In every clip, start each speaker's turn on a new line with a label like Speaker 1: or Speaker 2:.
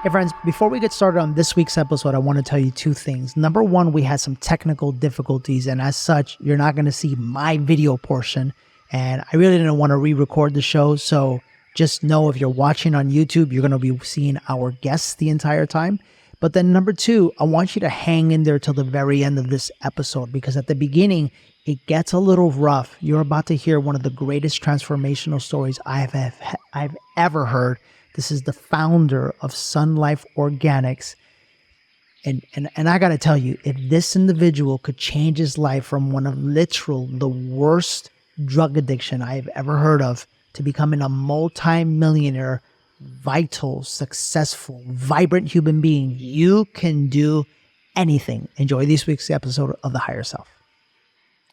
Speaker 1: Hey friends, before we get started on this week's episode, I want to tell you two things. Number one, we had some technical difficulties, and as such, you're not going to see my video portion. And I really didn't want to re-record the show, so just know if you're watching on YouTube, you're going to be seeing our guests the entire time. But then number two, I want you to hang in there till the very end of this episode, because at the beginning, it gets a little rough. You're about to hear one of the greatest transformational stories I've ever heard. This is the founder of SunLife Organics. And I got to tell you, if this individual could change his life from one of the worst drug addiction I've ever heard of to becoming a multi-millionaire, vital, successful, vibrant human being, you can do anything. Enjoy this week's episode of The Higher Self.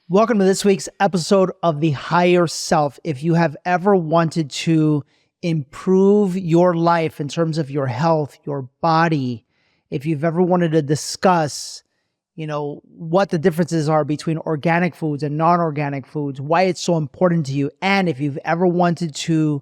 Speaker 1: Welcome to this week's episode of The Higher Self. If you have ever wanted to improve your life in terms of your health, your body, if you've ever wanted to discuss, what the differences are between organic foods and non-organic foods, why it's so important to you, and if you've ever wanted to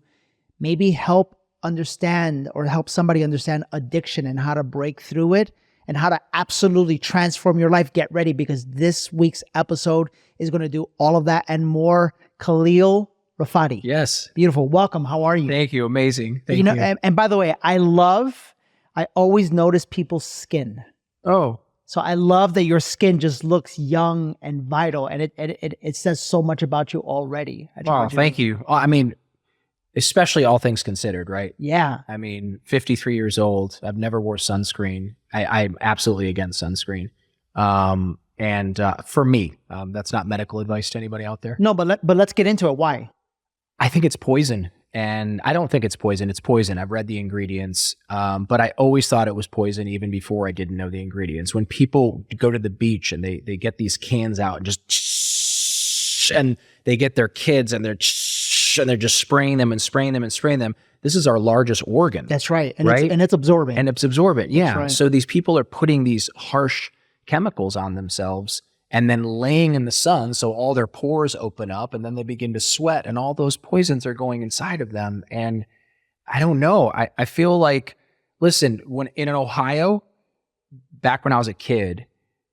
Speaker 1: maybe help understand or help somebody understand addiction and how to break through it and how to absolutely transform your life, get ready, because this week's episode is going to do all of that and more. Khalil Rafati.
Speaker 2: Yes.
Speaker 1: Beautiful. Welcome. How are you?
Speaker 2: Thank you. Amazing. Thank you.
Speaker 1: And by the way, I always notice people's skin.
Speaker 2: Oh.
Speaker 1: So I love that your skin just looks young and vital, and it says so much about you already.
Speaker 2: Wow, thank you. I mean, especially all things considered, right?
Speaker 1: Yeah.
Speaker 2: I mean, 53 years old. I've never wore sunscreen. I'm absolutely against sunscreen. And for me, that's not medical advice to anybody out there.
Speaker 1: No, but let's get into it. Why?
Speaker 2: I think it's poison. And I don't think it's poison. It's poison. I've read the ingredients. But I always thought it was poison even before I didn't know the ingredients. When people go to the beach and they get these cans out and and they get their kids and they're just spraying them and spraying them and spraying them. This is our largest organ.
Speaker 1: That's right. And
Speaker 2: right?
Speaker 1: It's absorbent.
Speaker 2: And it's absorbent. Yeah.
Speaker 1: Right.
Speaker 2: So these people are putting these harsh chemicals on themselves and then laying in the sun, so all their pores open up and then they begin to sweat and all those poisons are going inside of them. And I don't know. I feel like, listen, when in Ohio, back when I was a kid,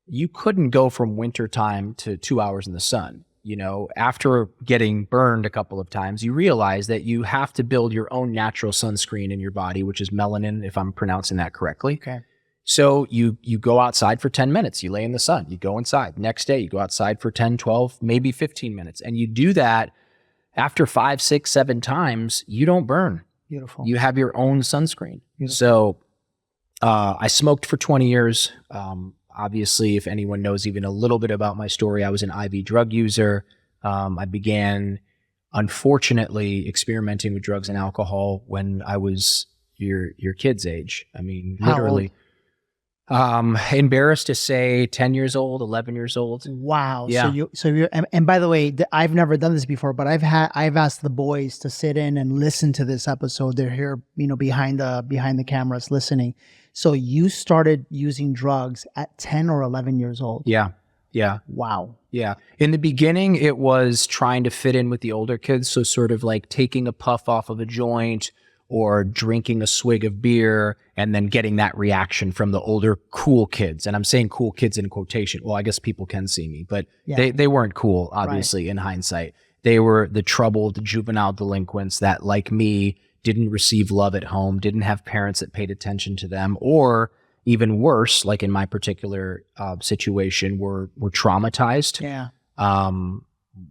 Speaker 2: you couldn't go from wintertime to 2 hours in the sun. After getting burned a couple of times, you realize that you have to build your own natural sunscreen in your body, which is melanin, if I'm pronouncing that correctly.
Speaker 1: Okay.
Speaker 2: So you go outside for 10 minutes, you lay in the sun, you go inside. Next day, you go outside for 10, 12, maybe 15 minutes. And you do that after 5, 6, 7 times, you don't burn.
Speaker 1: Beautiful.
Speaker 2: You have your own sunscreen.
Speaker 1: Beautiful.
Speaker 2: So I smoked for 20 years. Obviously, if anyone knows even a little bit about my story, I was an IV drug user. I began, unfortunately, experimenting with drugs and alcohol when I was your kid's age. I mean, literally. Embarrassed to say 10 years old, 11 years old.
Speaker 1: Wow.
Speaker 2: Yeah.
Speaker 1: So you're, and by the way, I've never done this before, but I've asked the boys to sit in and listen to this episode. They're here, behind the cameras listening. So you started using drugs at 10 or 11 years old.
Speaker 2: Yeah. Yeah.
Speaker 1: Wow.
Speaker 2: Yeah. In the beginning, it was trying to fit in with the older kids. So sort of like taking a puff off of a joint or drinking a swig of beer and then getting that reaction from the older cool kids. And I'm saying cool kids in quotation. Well, I guess people can see me, but
Speaker 1: yeah.
Speaker 2: they weren't cool, obviously, in hindsight. They were the troubled juvenile delinquents that, like me, didn't receive love at home, didn't have parents that paid attention to them, or even worse, like in my particular situation, were traumatized.
Speaker 1: Yeah.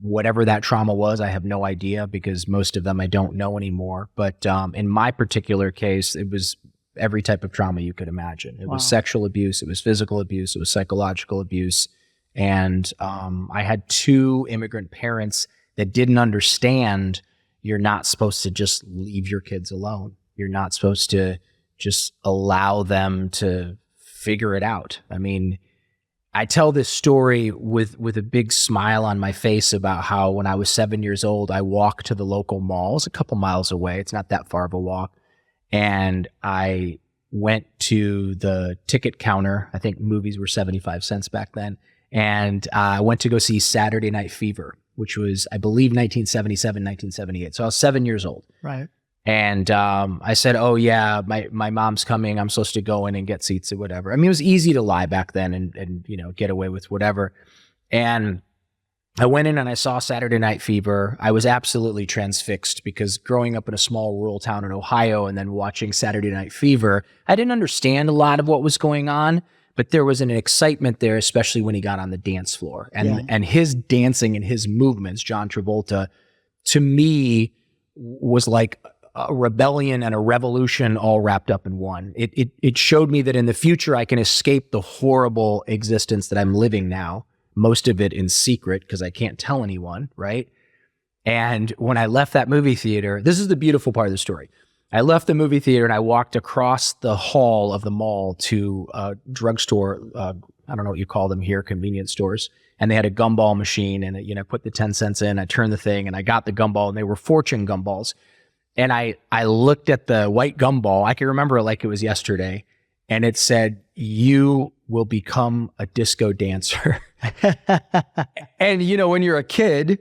Speaker 2: Whatever that trauma was, I have no idea, because most of them I don't know anymore. But in my particular case, it was every type of trauma you could imagine. It was sexual abuse, it was physical abuse, it was psychological abuse. And I had 2 immigrant parents that didn't understand you're not supposed to just leave your kids alone. You're not supposed to just allow them to figure it out. I mean, I tell this story with a big smile on my face about how when I was 7 years old, I walked to the local mall. It's a couple miles away. It's not that far of a walk. And I went to the ticket counter. I think movies were 75 cents back then. And I went to go see Saturday Night Fever, which was, I believe, 1977, 1978. So I was 7 years old.
Speaker 1: Right.
Speaker 2: And I said, oh yeah, my mom's coming. I'm supposed to go in and get seats or whatever. I mean, it was easy to lie back then and get away with whatever. And I went in and I saw Saturday Night Fever. I was absolutely transfixed because growing up in a small rural town in Ohio and then watching Saturday Night Fever, I didn't understand a lot of what was going on, but there was an excitement there, especially when he got on the dance floor. And his dancing and his movements, John Travolta, to me was like a rebellion and a revolution all wrapped up in one. It showed me that in the future I can escape the horrible existence that I'm living now, most of it in secret because I can't tell anyone, right? And when I left that movie theater, this is the beautiful part of the story. I left the movie theater and I walked across the hall of the mall to a drugstore. I don't know what you call them here, convenience stores. And they had a gumball machine and I put the 10 cents in, I turned the thing and I got the gumball and they were Fortune gumballs. And I looked at the white gumball. I can remember it like it was yesterday. And it said, "You will become a disco dancer." And, when you're a kid,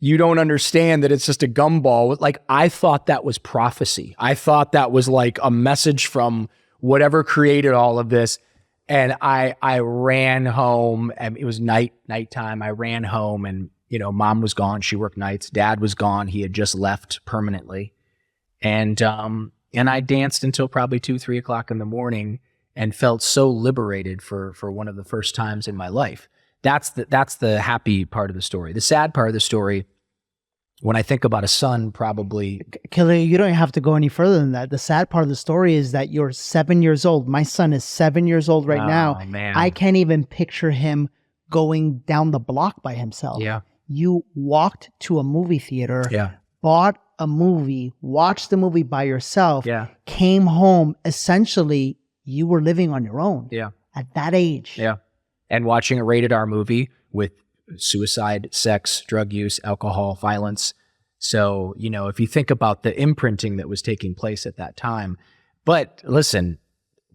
Speaker 2: you don't understand that it's just a gumball. Like, I thought that was prophecy. I thought that was like a message from whatever created all of this. And I ran home and it was nighttime. I ran home and, mom was gone. She worked nights. Dad was gone. He had just left permanently. And I danced until probably 2-3 o'clock in the morning and felt so liberated for one of the first times in my life. That's the happy part of the story. The sad part of the story, when I think about a son, probably.
Speaker 1: Khalil, you don't have to go any further than that. The sad part of the story is that you're 7 years old. My son is 7 years old right now.
Speaker 2: Man.
Speaker 1: I can't even picture him going down the block by himself.
Speaker 2: Yeah.
Speaker 1: You walked to a movie theater.
Speaker 2: Yeah.
Speaker 1: Bought a movie, watched the movie by yourself, came home. Essentially, you were living on your own at that age.
Speaker 2: Yeah. And watching a rated R movie with suicide, sex, drug use, alcohol, violence. So, if you think about the imprinting that was taking place at that time. But listen,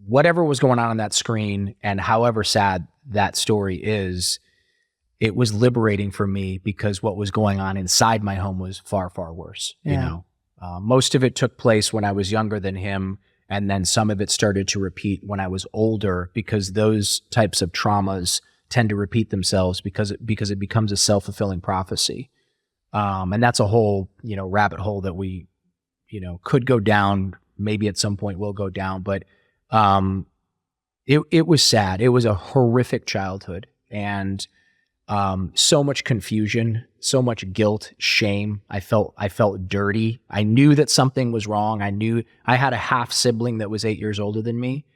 Speaker 2: whatever was going on that screen and however sad that story is, it was liberating for me because what was going on inside my home was far, far worse. Most of it took place when I was younger than him. And then some of it started to repeat when I was older because those types of traumas tend to repeat themselves because it becomes a self-fulfilling prophecy. And that's a whole, rabbit hole that we, could go down. Maybe at some point we'll go down, but it was sad. It was a horrific childhood. And so much confusion, so much guilt, shame. I felt dirty. I knew that something was wrong. I knew I had a half sibling that was 8 years older than me.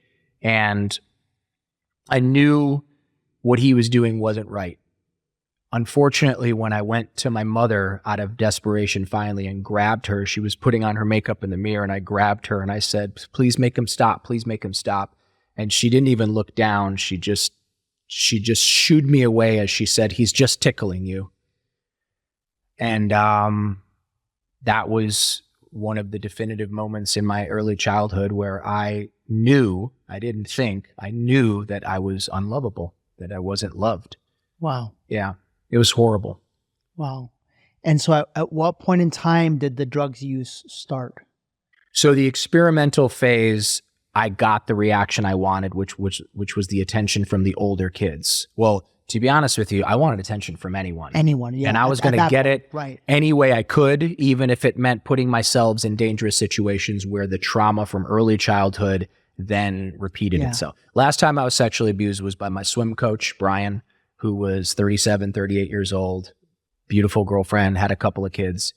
Speaker 2: And I knew what he was doing wasn't right. Unfortunately, when I went to my mother out of desperation finally and grabbed her, she was putting on her makeup in the mirror and I grabbed her and I said, "Please make him stop. Please make him stop." And she didn't even look down. She just shooed me away as she said, "He's just tickling you." And that was one of the definitive moments in my early childhood where I knew that I was unlovable, that I wasn't loved.
Speaker 1: Wow.
Speaker 2: Yeah, it was horrible.
Speaker 1: Wow. And so at what point in time did the drugs use start?
Speaker 2: So the experimental phase, I got the reaction I wanted, which was the attention from the older kids. Well, to be honest with you, I wanted attention from anyone.
Speaker 1: Yeah.
Speaker 2: And I was going to get it
Speaker 1: right
Speaker 2: any way I could, even if it meant putting myself in dangerous situations where the trauma from early childhood then repeated itself. Last time I was sexually abused was by my swim coach, Brian, who was 37, 38 years old, beautiful girlfriend, had a couple of kids.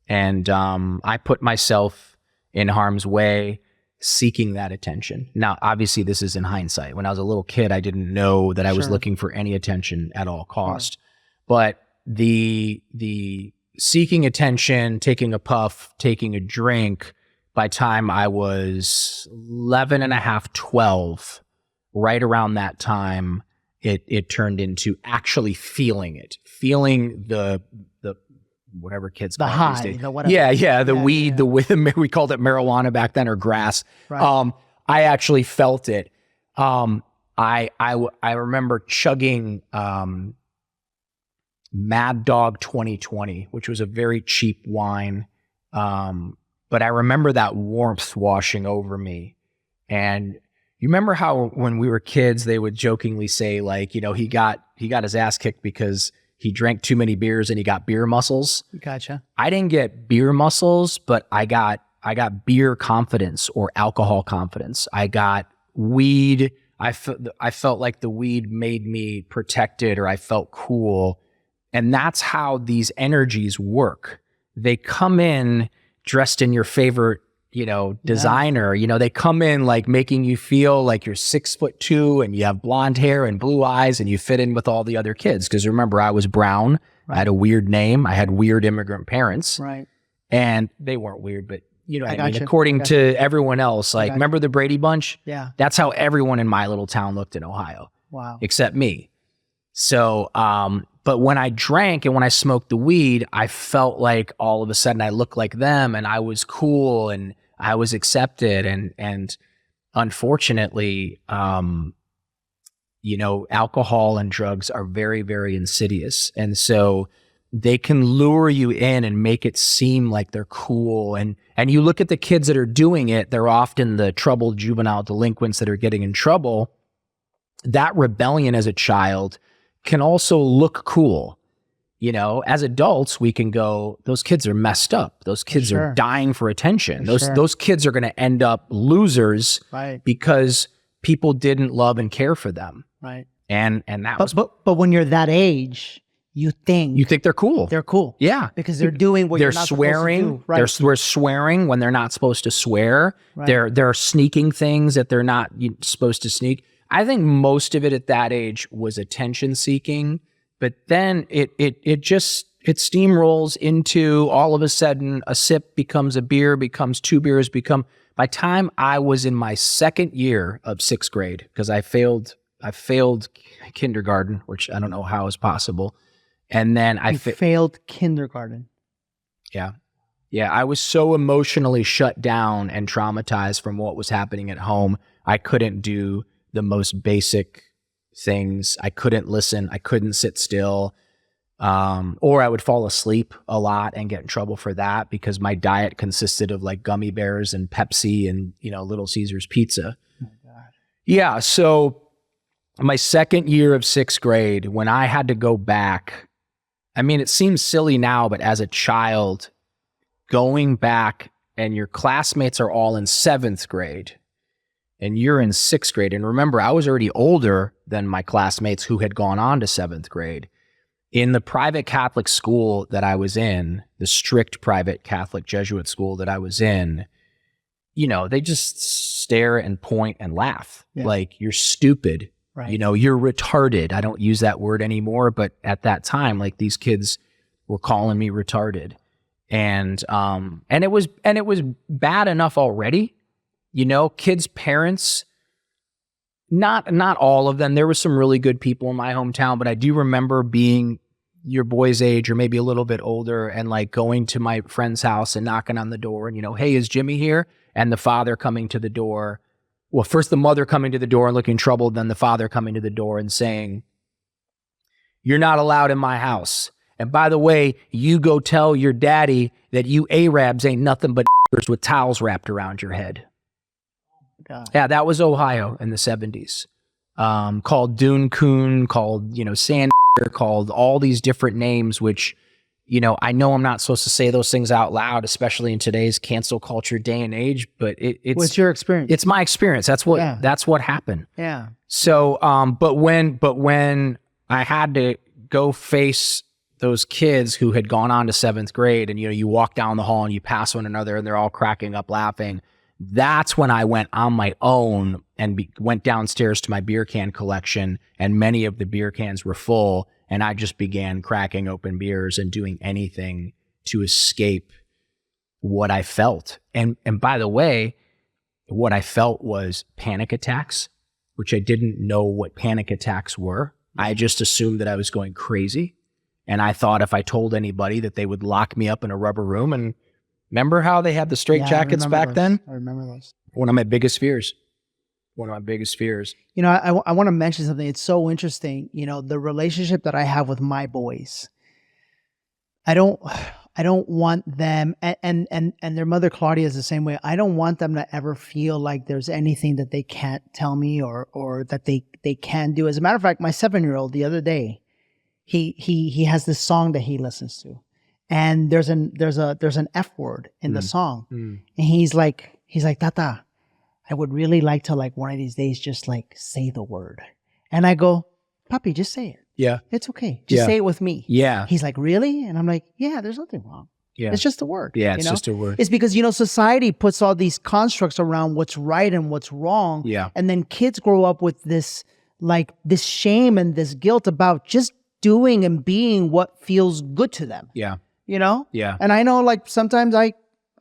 Speaker 2: And I put myself in harm's way seeking that attention. Now, obviously, this is in hindsight. When I was a little kid, I didn't know that I was looking for any attention at all cost. But the seeking attention, taking a puff, taking a drink, by time I was 11 and a half, 12, right around that time, it turned into actually feeling it, feeling the whatever kids call
Speaker 1: high,
Speaker 2: it these days.
Speaker 1: the whatever.
Speaker 2: Yeah, the weed, the we called it marijuana back then, or grass.
Speaker 1: Right.
Speaker 2: I actually felt it. I remember chugging Mad Dog 2020, which was a very cheap wine. But I remember that warmth washing over me. And you remember how when we were kids, they would jokingly say, like, you know, he got his ass kicked because he drank too many beers and he got beer muscles.
Speaker 1: Gotcha.
Speaker 2: I didn't get beer muscles, but I got beer confidence or alcohol confidence. I got weed. I felt like the weed made me protected, or I felt cool. And that's how these energies work. They come in dressed in your favorite, you know, designer. You know, they come in like making you feel like you're 6'2" and you have blonde hair and blue eyes and you fit in with all the other kids. Because remember, I was brown. Right. I had a weird name. I had weird immigrant parents.
Speaker 1: Right.
Speaker 2: And they weren't weird, but you know what I mean? According to everyone else, like, remember the Brady Bunch?
Speaker 1: Yeah.
Speaker 2: That's how everyone in my little town looked in Ohio.
Speaker 1: Wow.
Speaker 2: Except me. So, but when I drank and when I smoked the weed, I felt like all of a sudden I looked like them and I was cool and I was accepted. And unfortunately, you know, alcohol and drugs are very, very insidious. And so they can lure you in and make it seem like they're cool. And you look at the kids that are doing it, they're often the troubled juvenile delinquents that are getting in trouble. That rebellion as a child can also look cool. You know, as adults, we can go, those kids are messed up. Those kids are dying for attention. Those kids are going to end up losers because people didn't love and care for them.
Speaker 1: Right.
Speaker 2: And that
Speaker 1: but when you're that age, you think
Speaker 2: they're cool.
Speaker 1: They're cool.
Speaker 2: Yeah.
Speaker 1: Because they're doing what you're not
Speaker 2: swearing.
Speaker 1: Supposed to do. Right.
Speaker 2: They're swearing when they're not supposed to swear. Right. They're sneaking things that they're not supposed to sneak. I think most of it at that age was attention seeking, but then it steamrolls into all of a sudden a sip becomes a beer, becomes two beers, by time I was in my second year of sixth grade, because I failed kindergarten, which I don't know how is possible. And then I
Speaker 1: failed kindergarten.
Speaker 2: Yeah. Yeah. I was so emotionally shut down and traumatized from what was happening at home. I couldn't do the most basic things. I couldn't listen. I couldn't sit still. Or I would fall asleep a lot and get in trouble for that because my diet consisted of like gummy bears and Pepsi and, you know, Little Caesars pizza. Oh my God. Yeah. So my second year of sixth grade, when I had to go back, I mean, it seems silly now, but as a child, going back and your classmates are all in seventh grade and you're in sixth grade. And remember, I was already older than my classmates who had gone on to seventh grade. In the private Catholic school that I was in, the strict private Catholic Jesuit school that I was in, you know, they just stare and point and laugh like you're stupid. Right. You know, you're retarded. I don't use that word anymore, but at that time, like these kids were calling me retarded. And it was bad enough already. You know, kids' parents, not all of them. There were some really good people in my hometown, but I do remember being your boy's age or maybe a little bit older and like going to my friend's house and knocking on the door and, you know, hey, is Jimmy here? And the father coming to the door. Well, first the mother coming to the door and looking troubled, then the father coming to the door and saying, you're not allowed in my house. And by the way, you go tell your daddy that you Arabs ain't nothing but with towels wrapped around your head. God. Yeah, that was Ohio in the 70s. Called Dune Coon, called, you know, Sand, called all these different names, which, you know I'm not supposed to say those things out loud, especially in today's cancel culture day and age, but it's...
Speaker 1: What's your experience?
Speaker 2: It's my experience. That's what happened.
Speaker 1: Yeah.
Speaker 2: So, but when I had to go face those kids who had gone on to seventh grade and, you know, you walk down the hall and you pass one another and they're all cracking up laughing. That's when I went on my own and went downstairs to my beer can collection, and many of the beer cans were full, and I just began cracking open beers and doing anything to escape what I felt. And by the way, what I felt was panic attacks, which I didn't know what panic attacks were. I just assumed that I was going crazy, and I thought if I told anybody that they would lock me up in a rubber room. And remember how they had the straitjackets back then?
Speaker 1: I remember those.
Speaker 2: One of my biggest fears. One of my biggest fears.
Speaker 1: You know, I want to mention something. It's so interesting. You know, the relationship that I have with my boys. I don't I don't want them, and their mother Claudia is the same way. I don't want them to ever feel like there's anything that they can't tell me or that they can do. As a matter of fact, my 7-year-old the other day, he has this song that he listens to, and there's an F word in the song, and he's like, Tata, I would really like to like one of these days just like say the word, and I go, Papi, just say it.
Speaker 2: Yeah.
Speaker 1: It's okay. Just say it with me.
Speaker 2: Yeah.
Speaker 1: He's like, really? And I'm like, yeah, there's nothing wrong.
Speaker 2: Yeah.
Speaker 1: It's just a word.
Speaker 2: Yeah, it's just a word.
Speaker 1: It's because, society puts all these constructs around what's right and what's wrong.
Speaker 2: Yeah.
Speaker 1: And then kids grow up with this shame and this guilt about just doing and being what feels good to them.
Speaker 2: Yeah.
Speaker 1: Yeah. And I know like sometimes I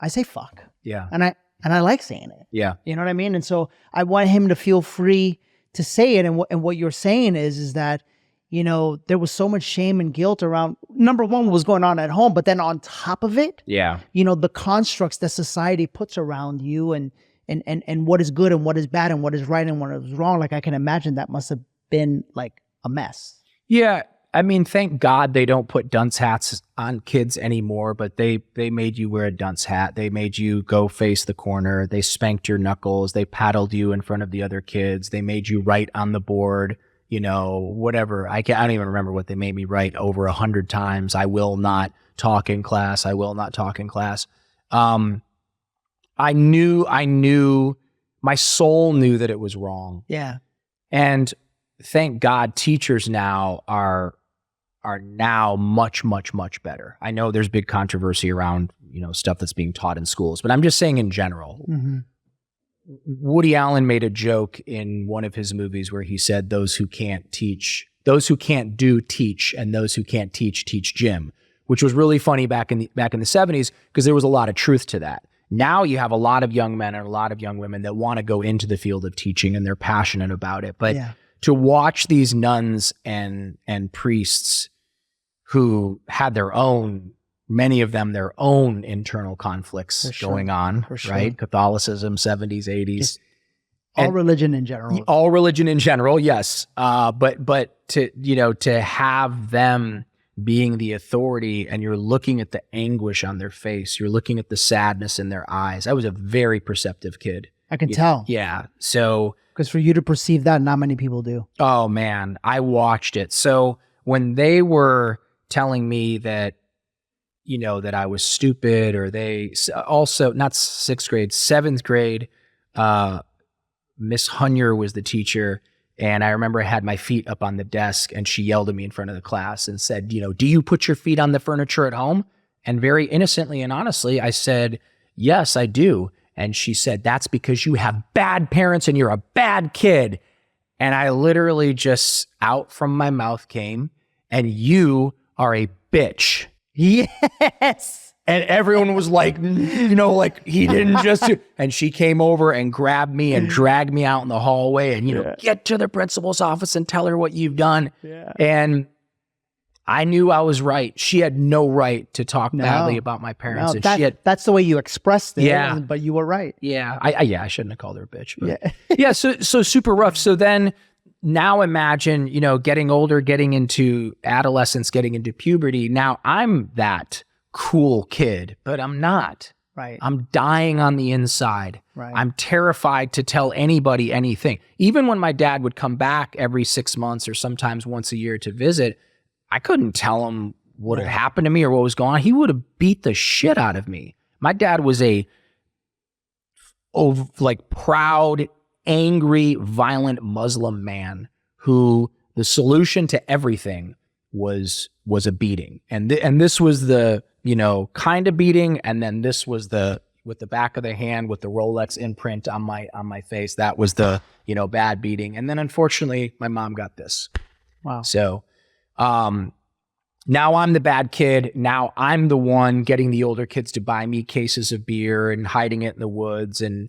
Speaker 1: say fuck.
Speaker 2: Yeah.
Speaker 1: And I like saying it.
Speaker 2: Yeah.
Speaker 1: You know what I mean? And so I want him to feel free to say it. And what you're saying is that, there was so much shame and guilt around, number one, what was going on at home, but then on top of it, the constructs that society puts around you and what is good and what is bad and what is right and what is wrong. Like I can imagine that must have been like a mess.
Speaker 2: Yeah. I mean, thank God they don't put dunce hats on kids anymore, but they made you wear a dunce hat. They made you go face the corner. They spanked your knuckles. They paddled you in front of the other kids. They made you write on the board, whatever. I don't even remember what they made me write over 100 times. I will not talk in class. I will not talk in class. I knew, my soul knew that it was wrong.
Speaker 1: Yeah.
Speaker 2: And thank God teachers now are now much, much, much better. I know there's big controversy around, stuff that's being taught in schools, but I'm just saying in general. Mm-hmm. Woody Allen made a joke in one of his movies where he said, those who can't do teach, and those who can't teach gym, which was really funny back in the 70s because there was a lot of truth to that. Now you have a lot of young men and a lot of young women that want to go into the field of teaching and they're passionate about it. But to watch these nuns and priests who had many of them their own internal conflicts going on, right? Catholicism, 70s, 80s.
Speaker 1: All religion in general.
Speaker 2: All religion in general, yes. But to have them being the authority and you're looking at the anguish on their face, you're looking at the sadness in their eyes. I was a very perceptive kid.
Speaker 1: I can tell.
Speaker 2: Yeah. So.
Speaker 1: Because for you to perceive that, not many people do.
Speaker 2: Oh man, I watched it. So when they were telling me that, that I was stupid, or they also, not 6th grade, 7th grade, Miss Hunyer was the teacher. And I remember I had my feet up on the desk and she yelled at me in front of the class and said, do you put your feet on the furniture at home? And very innocently and honestly, I said, yes, I do. And she said, that's because you have bad parents and you're a bad kid. And I literally just, out from my mouth came, and you are a bitch.
Speaker 1: Yes.
Speaker 2: And everyone was like, like he didn't just do. And she came over and grabbed me and dragged me out in the hallway and, get to the principal's office and tell her what you've done. Yeah. And I knew I was right. She had no right to talk badly about my parents.
Speaker 1: No,
Speaker 2: and
Speaker 1: that's the way you expressed it.
Speaker 2: Yeah.
Speaker 1: But you were right.
Speaker 2: Yeah. I shouldn't have called her a bitch. But So super rough. So then now imagine, getting older, getting into adolescence, getting into puberty. Now I'm that cool kid, but I'm not.
Speaker 1: Right.
Speaker 2: I'm dying on the inside.
Speaker 1: Right.
Speaker 2: I'm terrified to tell anybody anything. Even when my dad would come back every 6 months or sometimes once a year to visit, I couldn't tell him what had happened to me or what was going on. He would have beat the shit out of me. My dad was a proud, angry, violent Muslim man who the solution to everything was a beating. And this was the, kind of beating. And then this was with the back of the hand with the Rolex imprint on my face. That was the, bad beating. And then unfortunately my mom got this.
Speaker 1: Wow.
Speaker 2: So, now I'm the bad kid. Now I'm the one getting the older kids to buy me cases of beer and hiding it in the woods and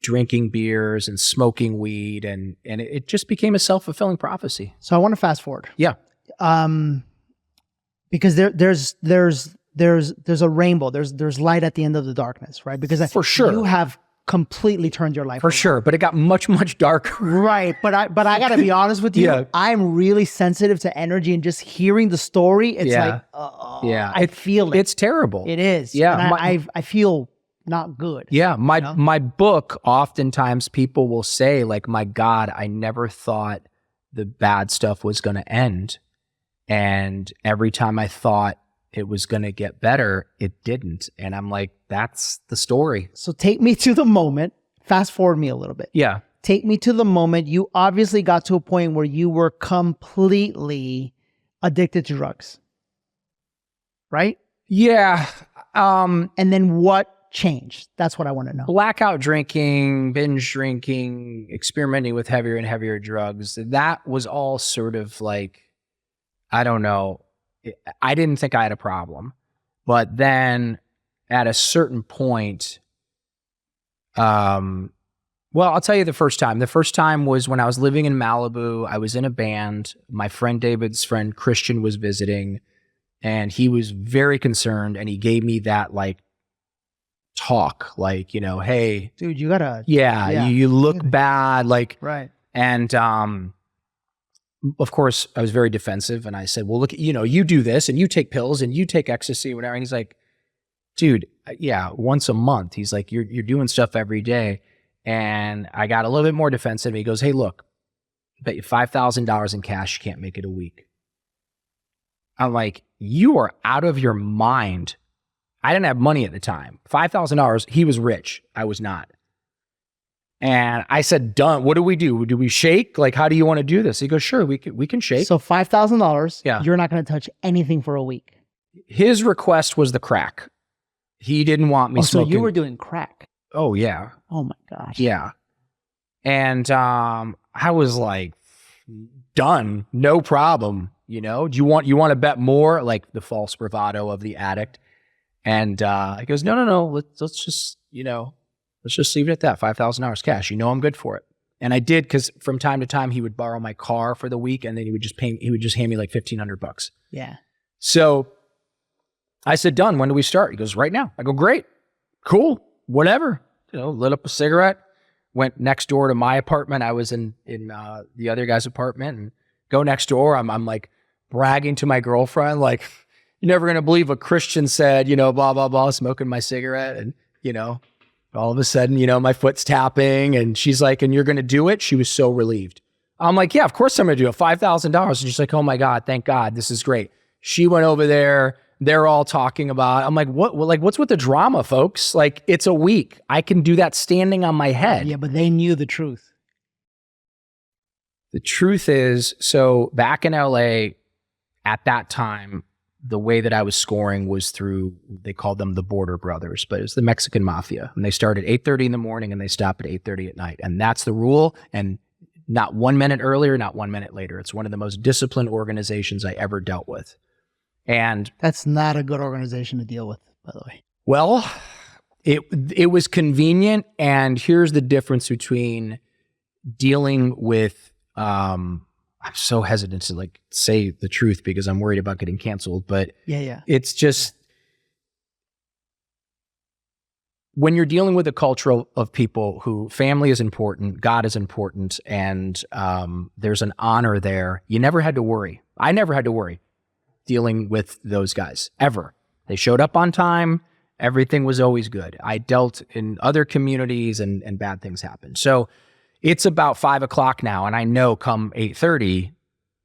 Speaker 2: drinking beers and smoking weed. And it just became a self-fulfilling prophecy.
Speaker 1: So I want to fast forward.
Speaker 2: Yeah.
Speaker 1: Because there's a rainbow. There's light at the end of the darkness, right? Because
Speaker 2: for sure
Speaker 1: you have completely turned your life
Speaker 2: For
Speaker 1: around.
Speaker 2: sure. But it got much, much darker.
Speaker 1: Right. But I gotta be honest with you.
Speaker 2: Yeah.
Speaker 1: I'm really sensitive to energy, and just hearing the story, it's
Speaker 2: Yeah.
Speaker 1: like, I feel it.
Speaker 2: It's terrible.
Speaker 1: It is.
Speaker 2: Yeah.
Speaker 1: And I feel not good.
Speaker 2: Yeah. My book, oftentimes people will say, like, my God, I never thought the bad stuff was going to end. And every time I thought it was going to get better, it didn't. And I'm like, that's the story.
Speaker 1: So take me to the moment. Fast forward me a little bit.
Speaker 2: Yeah.
Speaker 1: Take me to the moment. You obviously got to a point where you were completely addicted to drugs, right?
Speaker 2: Yeah.
Speaker 1: And then what changed? That's what I want to know.
Speaker 2: Blackout drinking, binge drinking, experimenting with heavier and heavier drugs. That was all sort of like, I don't know. I didn't think I had a problem. But then at a certain point, well, I'll tell you the first time. The first time was when I was living in Malibu. I was in a band. My friend David's friend Christian was visiting, and he was very concerned, and he gave me that like talk, like, you know, hey,
Speaker 1: dude, you gotta,
Speaker 2: you look bad, like,
Speaker 1: right.
Speaker 2: And of course I was very defensive, and I said, well, look, you know, you do this and you take pills and you take ecstasy, whatever. And he's like, dude, yeah, once a month. He's like, you're doing stuff every day. And I got a little bit more defensive. He goes, hey, look, I bet you $5,000 in cash, you can't make it a week. I'm like, you are out of your mind. I didn't have money at the time. $5,000. He was rich. I was not. And I said, done. What do we do? Do we shake? Like, how do you want to do this? He goes, sure, we can shake.
Speaker 1: So $5,000.
Speaker 2: Yeah.
Speaker 1: You're not going to touch anything for a week.
Speaker 2: His request was the crack. He didn't want me smoking.
Speaker 1: So you were doing crack.
Speaker 2: Oh, yeah.
Speaker 1: Oh my gosh.
Speaker 2: Yeah. And I was like, done. No problem. You know, do you want to bet more? Like the false bravado of the addict. And he goes, no. Let's just, you know, let's just leave it at that. $5,000 cash. You know, I'm good for it. And I did, because from time to time he would borrow my car for the week, and then he would just hand me like $1,500.
Speaker 1: Yeah.
Speaker 2: So I said, done. When do we start? He goes, right now. I go, great, cool, whatever. You know, lit up a cigarette, went next door to my apartment. I was in the other guy's apartment, and go next door. I'm like bragging to my girlfriend, like, you're never going to believe what Christian said, you know, blah, blah, blah, smoking my cigarette. And, you know, all of a sudden, you know, my foot's tapping, and she's like, and you're going to do it? She was so relieved. I'm like, yeah, of course I'm going to do it. $5,000. And she's like, oh my God, thank God. This is great. She went over there. They're all talking about, I'm like, what? Well, like, what's with the drama, folks? Like, it's a week. I can do that standing on my head.
Speaker 1: Yeah, but they knew the truth.
Speaker 2: The truth is, so back in LA at that time, the way that I was scoring was through, they called them the Border Brothers, but it's the Mexican Mafia. And they start at 8:30 in the morning and they stop at 8:30 at night. And that's the rule. And not 1 minute earlier, not 1 minute later. It's one of the most disciplined organizations I ever dealt with. And
Speaker 1: that's not a good organization to deal with, by the way.
Speaker 2: Well, it was convenient. And here's the difference between dealing with, I'm so hesitant to like say the truth because I'm worried about getting canceled, but
Speaker 1: yeah,
Speaker 2: it's just, when you're dealing with a culture of people who family is important, God is important, and there's an honor there, you never had to worry. I never had to worry dealing with those guys, ever. They showed up on time. Everything was always good. I dealt in other communities and bad things happened. So it's about 5 o'clock now, and I know come 8:30,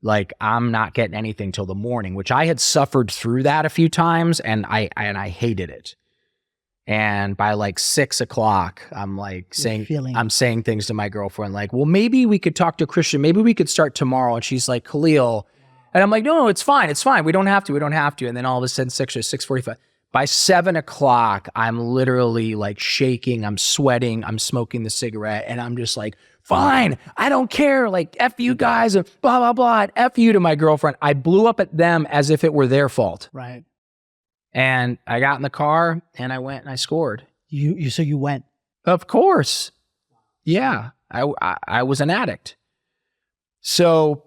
Speaker 2: like, I'm not getting anything till the morning, which I had suffered through that a few times, and I hated it. And by like 6 o'clock, I'm like saying things to my girlfriend, like, well, maybe we could talk to Christian. Maybe we could start tomorrow. And she's like, Khalil. And I'm like, no, it's fine. It's fine. We don't have to. And then all of a sudden, 6 or 6:45. By 7 o'clock, I'm literally like shaking. I'm sweating. I'm smoking the cigarette. And I'm just like, fine, I don't care. Like, F you guys, and blah, blah, blah. And F you to my girlfriend. I blew up at them as if it were their fault.
Speaker 1: Right.
Speaker 2: And I got in the car and I went and I scored.
Speaker 1: So you went?
Speaker 2: Of course. Yeah. I was an addict. So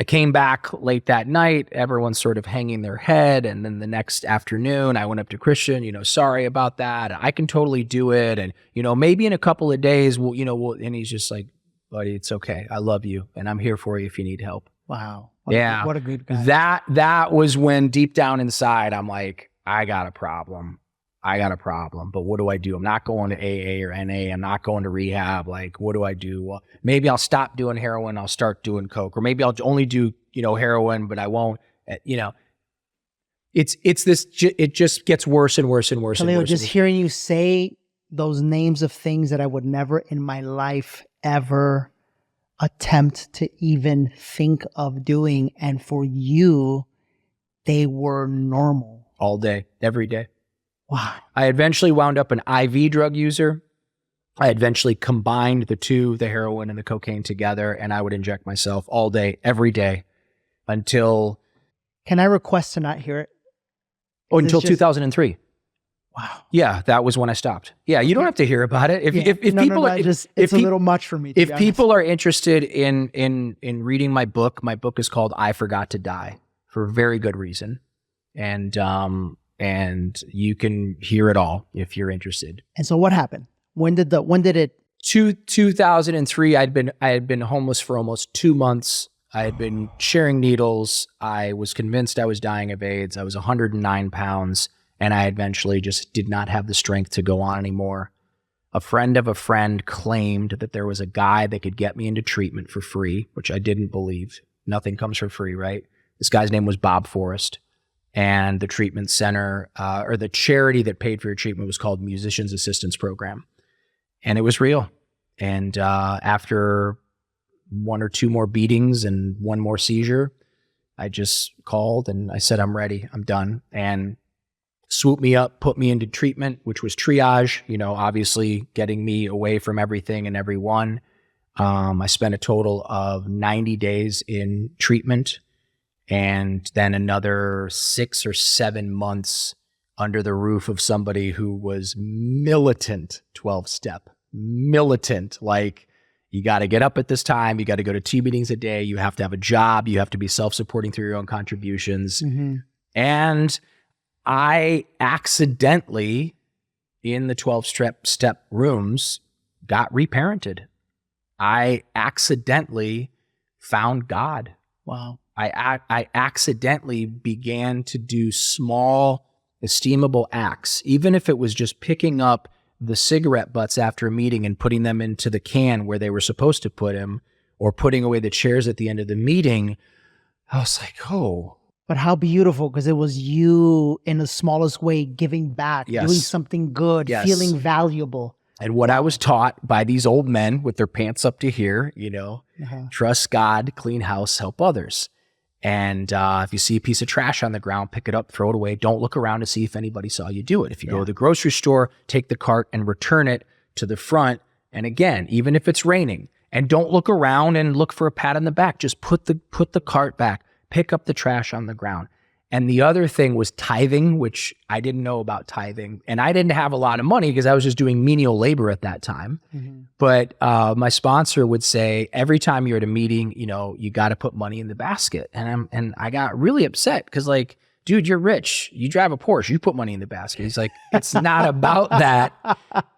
Speaker 2: I came back late that night, everyone's sort of hanging their head. And then the next afternoon, I went up to Christian, sorry about that. I can totally do it. And, maybe in a couple of days, and he's just like, buddy, it's okay. I love you. And I'm here for you if you need help.
Speaker 1: Wow.
Speaker 2: What
Speaker 1: a good guy.
Speaker 2: That was when deep down inside, I'm like, I got a problem. But what do I do? I'm not going to AA or NA. I'm not going to rehab. Like, what do I do? Well, maybe I'll stop doing heroin. I'll start doing coke, or maybe I'll only do, heroin, but I won't, it's this, it just gets worse and worse and worse.
Speaker 1: Khalil,
Speaker 2: and worse.
Speaker 1: Just hearing you say those names of things that I would never in my life ever attempt to even think of doing. And for you, they were normal.
Speaker 2: All day, every day.
Speaker 1: Wow.
Speaker 2: I eventually wound up an IV drug user. I eventually combined the two, the heroin and the cocaine together, and I would inject myself all day, every day until...
Speaker 1: Can I request to not hear it?
Speaker 2: Until 2003.
Speaker 1: Wow.
Speaker 2: Yeah, that was when I stopped. Yeah, you don't have to hear about it. If people are
Speaker 1: it's a little much for me.
Speaker 2: If people are interested in reading my book is called I Forgot to Die, for a very good reason. And you can hear it all if you're interested.
Speaker 1: And so what happened? When did it?
Speaker 2: 2003, I had been homeless for almost 2 months. I had been sharing needles. I was convinced I was dying of AIDS. I was 109 pounds, and I eventually just did not have the strength to go on anymore. A friend of a friend claimed that there was a guy that could get me into treatment for free, which I didn't believe. Nothing comes for free, right? This guy's name was Bob Forrest. And the treatment center, or the charity that paid for your treatment, was called Musicians Assistance Program. And it was real. And after 1 or 2 more beatings and 1 more seizure, I just called and I said, I'm ready. I'm done. And swooped me up, put me into treatment, which was triage, obviously getting me away from everything and everyone. I spent a total of 90 days in treatment. And then another 6 or 7 months under the roof of somebody who was militant 12-step. Militant, like, you got to get up at this time. You got to go to 2 meetings a day. You have to have a job. You have to be self-supporting through your own contributions. Mm-hmm. And I accidentally, in the 12-step rooms, got reparented. I accidentally found God.
Speaker 1: Wow.
Speaker 2: I accidentally began to do small, esteemable acts, even if it was just picking up the cigarette butts after a meeting and putting them into the can where they were supposed to put them, or putting away the chairs at the end of the meeting. I was like, oh.
Speaker 1: But how beautiful, because it was you in the smallest way giving back,
Speaker 2: yes.
Speaker 1: doing something good,
Speaker 2: yes.
Speaker 1: feeling valuable.
Speaker 2: And what I was taught by these old men with their pants up to here, trust God, clean house, help others. And if you see a piece of trash on the ground, pick it up, throw it away. Don't look around to see if anybody saw you do it. If you go to the grocery store, take the cart and return it to the front. And again, even if it's raining, and don't look around and look for a pat on the back. Just put the cart back, pick up the trash on the ground. And the other thing was tithing, which I didn't know about tithing. And I didn't have a lot of money because I was just doing menial labor at that time. Mm-hmm. But my sponsor would say, every time you're at a meeting, you got to put money in the basket. And I got really upset because, like, dude, you're rich. You drive a Porsche. You put money in the basket. He's like, it's not about that.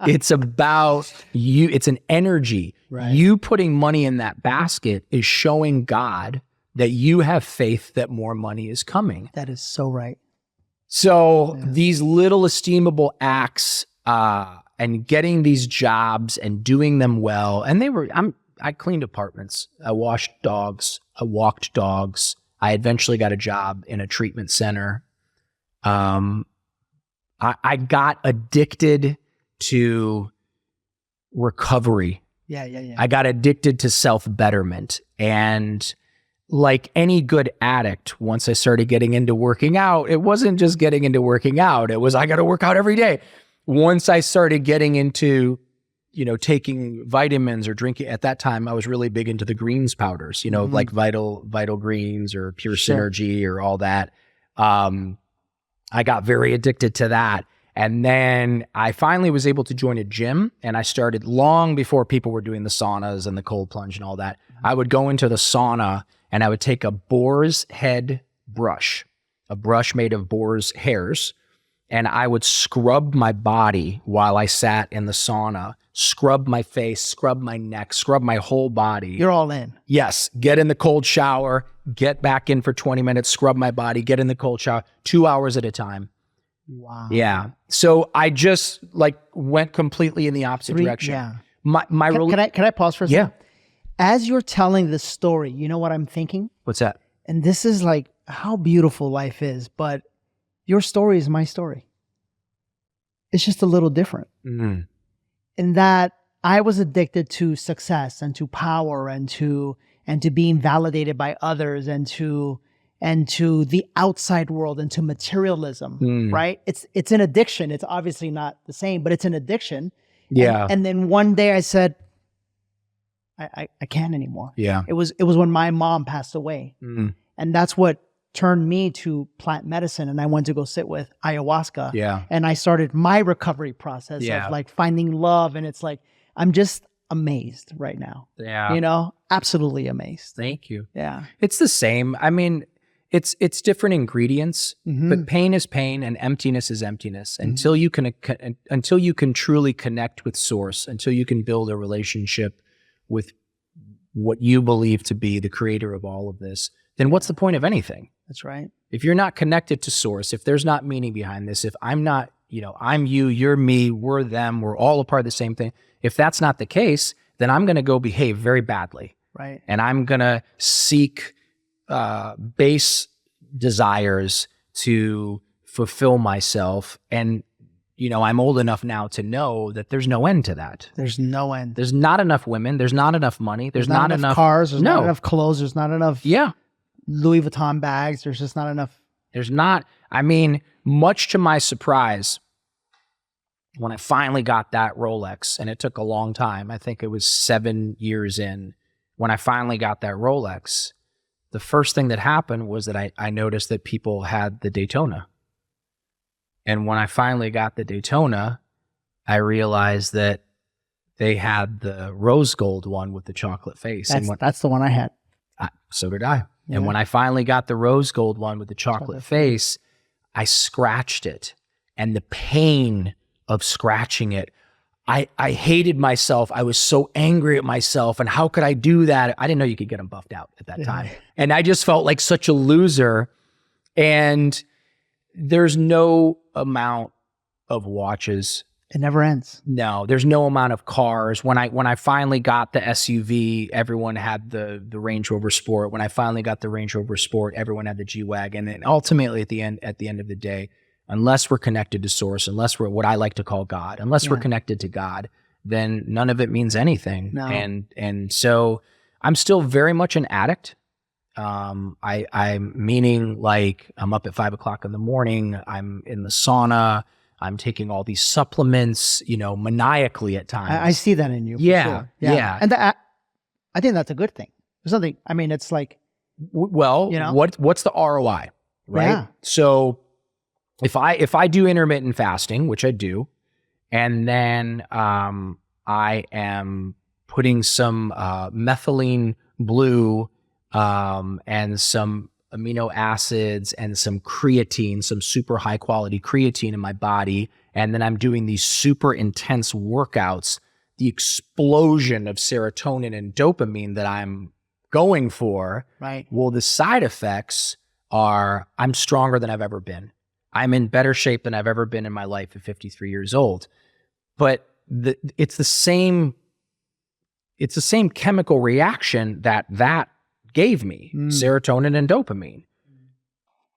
Speaker 2: It's about you. It's an energy. Right. You putting money in that basket is showing God that you have faith that more money is coming.
Speaker 1: That is so right.
Speaker 2: So these little esteemable acts and getting these jobs and doing them well. And I cleaned apartments. I washed dogs. I walked dogs. I eventually got a job in a treatment center. I got addicted to recovery.
Speaker 1: Yeah.
Speaker 2: I got addicted to self-betterment. And like any good addict, once I started getting into working out, it wasn't just getting into working out. It was, I got to work out every day. Once I started getting into, taking vitamins or drinking, at that time, I was really big into the greens powders, mm-hmm. like Vital Greens or Pure Synergy or all that. I got very addicted to that. And then I finally was able to join a gym, and I started long before people were doing the saunas and the cold plunge and all that. Mm-hmm. I would go into the sauna and I would take a boar's head brush, a brush made of boar's hairs, and I would scrub my body while I sat in the sauna, scrub my face, scrub my neck, scrub my whole body.
Speaker 1: You're all in.
Speaker 2: Yes. Get in the cold shower, get back in for 20 minutes, scrub my body, get in the cold shower, 2 hours at a time.
Speaker 1: Wow.
Speaker 2: Yeah. So I just like went completely in the opposite direction.
Speaker 1: Yeah. Can I pause for a second?
Speaker 2: Yeah.
Speaker 1: As you're telling this story, you know what I'm thinking?
Speaker 2: What's that?
Speaker 1: And this is like how beautiful life is, but your story is my story. It's just a little different.
Speaker 2: Mm.
Speaker 1: In that I was addicted to success and to power and to being validated by others and to the outside world and to materialism, right? It's an addiction. It's obviously not the same, but it's an addiction.
Speaker 2: Yeah.
Speaker 1: And then one day I said, I can't anymore.
Speaker 2: Yeah.
Speaker 1: It was when my mom passed away.
Speaker 2: Mm.
Speaker 1: And that's what turned me to plant medicine. And I went to go sit with ayahuasca.
Speaker 2: Yeah.
Speaker 1: And I started my recovery process
Speaker 2: Yeah.
Speaker 1: of like finding love. And it's like, I'm just amazed right now.
Speaker 2: Yeah.
Speaker 1: You know, absolutely amazed.
Speaker 2: Thank you.
Speaker 1: Yeah.
Speaker 2: It's the same. I mean, it's different ingredients,
Speaker 1: Mhm.
Speaker 2: but pain is pain and emptiness is emptiness. Until you can truly connect with source, until you can build a relationship with what you believe to be the creator of all of this, then what's the point of anything?
Speaker 1: That's right.
Speaker 2: If you're not connected to source, if there's not meaning behind this, if I'm not, I'm you, you're me, we're them, we're all a part of the same thing. If that's not the case, then I'm going to go behave very badly.
Speaker 1: Right.
Speaker 2: And I'm going to seek base desires to fulfill myself. And, I'm old enough now to know that there's no end to that.
Speaker 1: There's no end.
Speaker 2: There's not enough women. There's not enough money. There's not enough
Speaker 1: cars. There's not enough clothes. There's not enough
Speaker 2: Yeah.
Speaker 1: Louis Vuitton bags. There's just not enough.
Speaker 2: There's not. I mean, much to my surprise, when I finally got that Rolex, and it took a long time, I think it was 7 years in, when I finally got that Rolex, the first thing that happened was that I noticed that people had the Daytona. And when I finally got the Daytona, I realized that they had the rose gold one with the chocolate face.
Speaker 1: That's the one I had.
Speaker 2: So did I.
Speaker 1: Yeah.
Speaker 2: And when I finally got the rose gold one with the chocolate face, I scratched it. And the pain of scratching it, I hated myself. I was so angry at myself. And how could I do that? I didn't know you could get them buffed out at that time. And I just felt like such a loser. And there's no amount of watches.
Speaker 1: It never ends.
Speaker 2: No, there's no amount of cars. When I finally got the SUV, everyone had the Range Rover Sport. When I finally got the Range Rover Sport, everyone had the G-Wagon. And ultimately at the end of the day, unless we're connected to source, unless we're what I like to call God, unless we're connected to God, then none of it means anything.
Speaker 1: No.
Speaker 2: And so I'm still very much an addict. I'm meaning like I'm up at 5 o'clock in the morning. I'm in the sauna. I'm taking all these supplements, maniacally at times.
Speaker 1: I see that in you. For
Speaker 2: Yeah,
Speaker 1: sure.
Speaker 2: yeah.
Speaker 1: And I think that's a good thing. There's nothing. I mean, it's like,
Speaker 2: Well, what's the ROI, right?
Speaker 1: Yeah.
Speaker 2: So if I do intermittent fasting, which I do, and then I am putting some methylene blue and some amino acids and some creatine, some super high quality creatine in my body, and then I'm doing these super intense workouts, the explosion of serotonin and dopamine that I'm going for,
Speaker 1: right.
Speaker 2: Well, the side effects are I'm stronger than I've ever been. I'm in better shape than I've ever been in my life at 53 years old. But it's the same chemical reaction that gave me, serotonin and dopamine.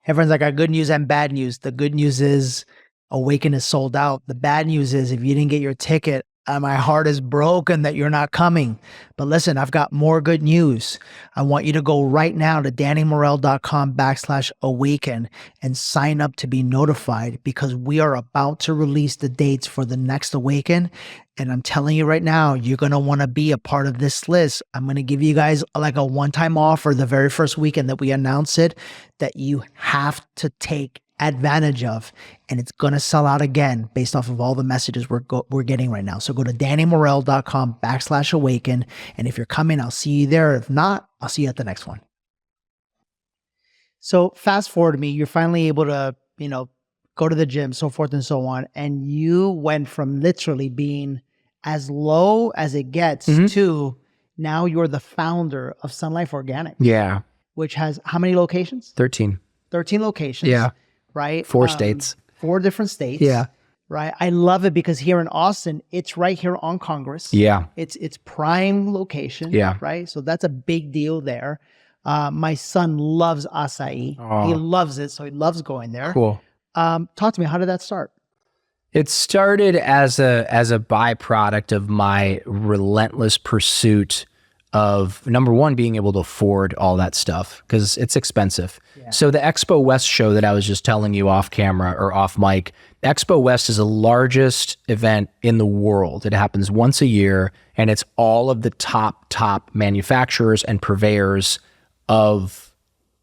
Speaker 1: Everyone's like, I got good news and bad news. The good news is Awaken is sold out. The bad news is if you didn't get your ticket, my heart is broken that you're not coming. But listen, I've got more good news. I want you to go right now to DannyMorel.com/awaken and sign up to be notified because we are about to release the dates for the next Awaken. And I'm telling you right now, you're going to want to be a part of this list. I'm going to give you guys like a one-time offer the very first weekend that we announce it that you have to take advantage of, and it's going to sell out again based off of all the messages we're getting right now. So go to DannyMorel.com/awaken. And if you're coming, I'll see you there. If not, I'll see you at the next one. So fast forward to me, you're finally able to, go to the gym, so forth and so on. And you went from literally being as low as it gets to now you're the founder of SunLife Organics.
Speaker 2: Yeah.
Speaker 1: Which has how many locations?
Speaker 2: 13.
Speaker 1: 13 locations.
Speaker 2: Yeah.
Speaker 1: Right?
Speaker 2: 4 states.
Speaker 1: 4 different states.
Speaker 2: Yeah.
Speaker 1: Right. I love it because here in Austin, it's right here on Congress.
Speaker 2: Yeah.
Speaker 1: It's prime location.
Speaker 2: Yeah.
Speaker 1: Right. So that's a big deal there. My son loves acai.
Speaker 2: Oh.
Speaker 1: He loves it. So he loves going there.
Speaker 2: Cool.
Speaker 1: Talk to me. How did that start?
Speaker 2: It started as a byproduct of my relentless pursuit of, number one, being able to afford all that stuff because it's expensive. Yeah. So the Expo West show that I was just telling you off camera or off mic, Expo West is the largest event in the world. It happens once a year, and it's all of the top manufacturers and purveyors of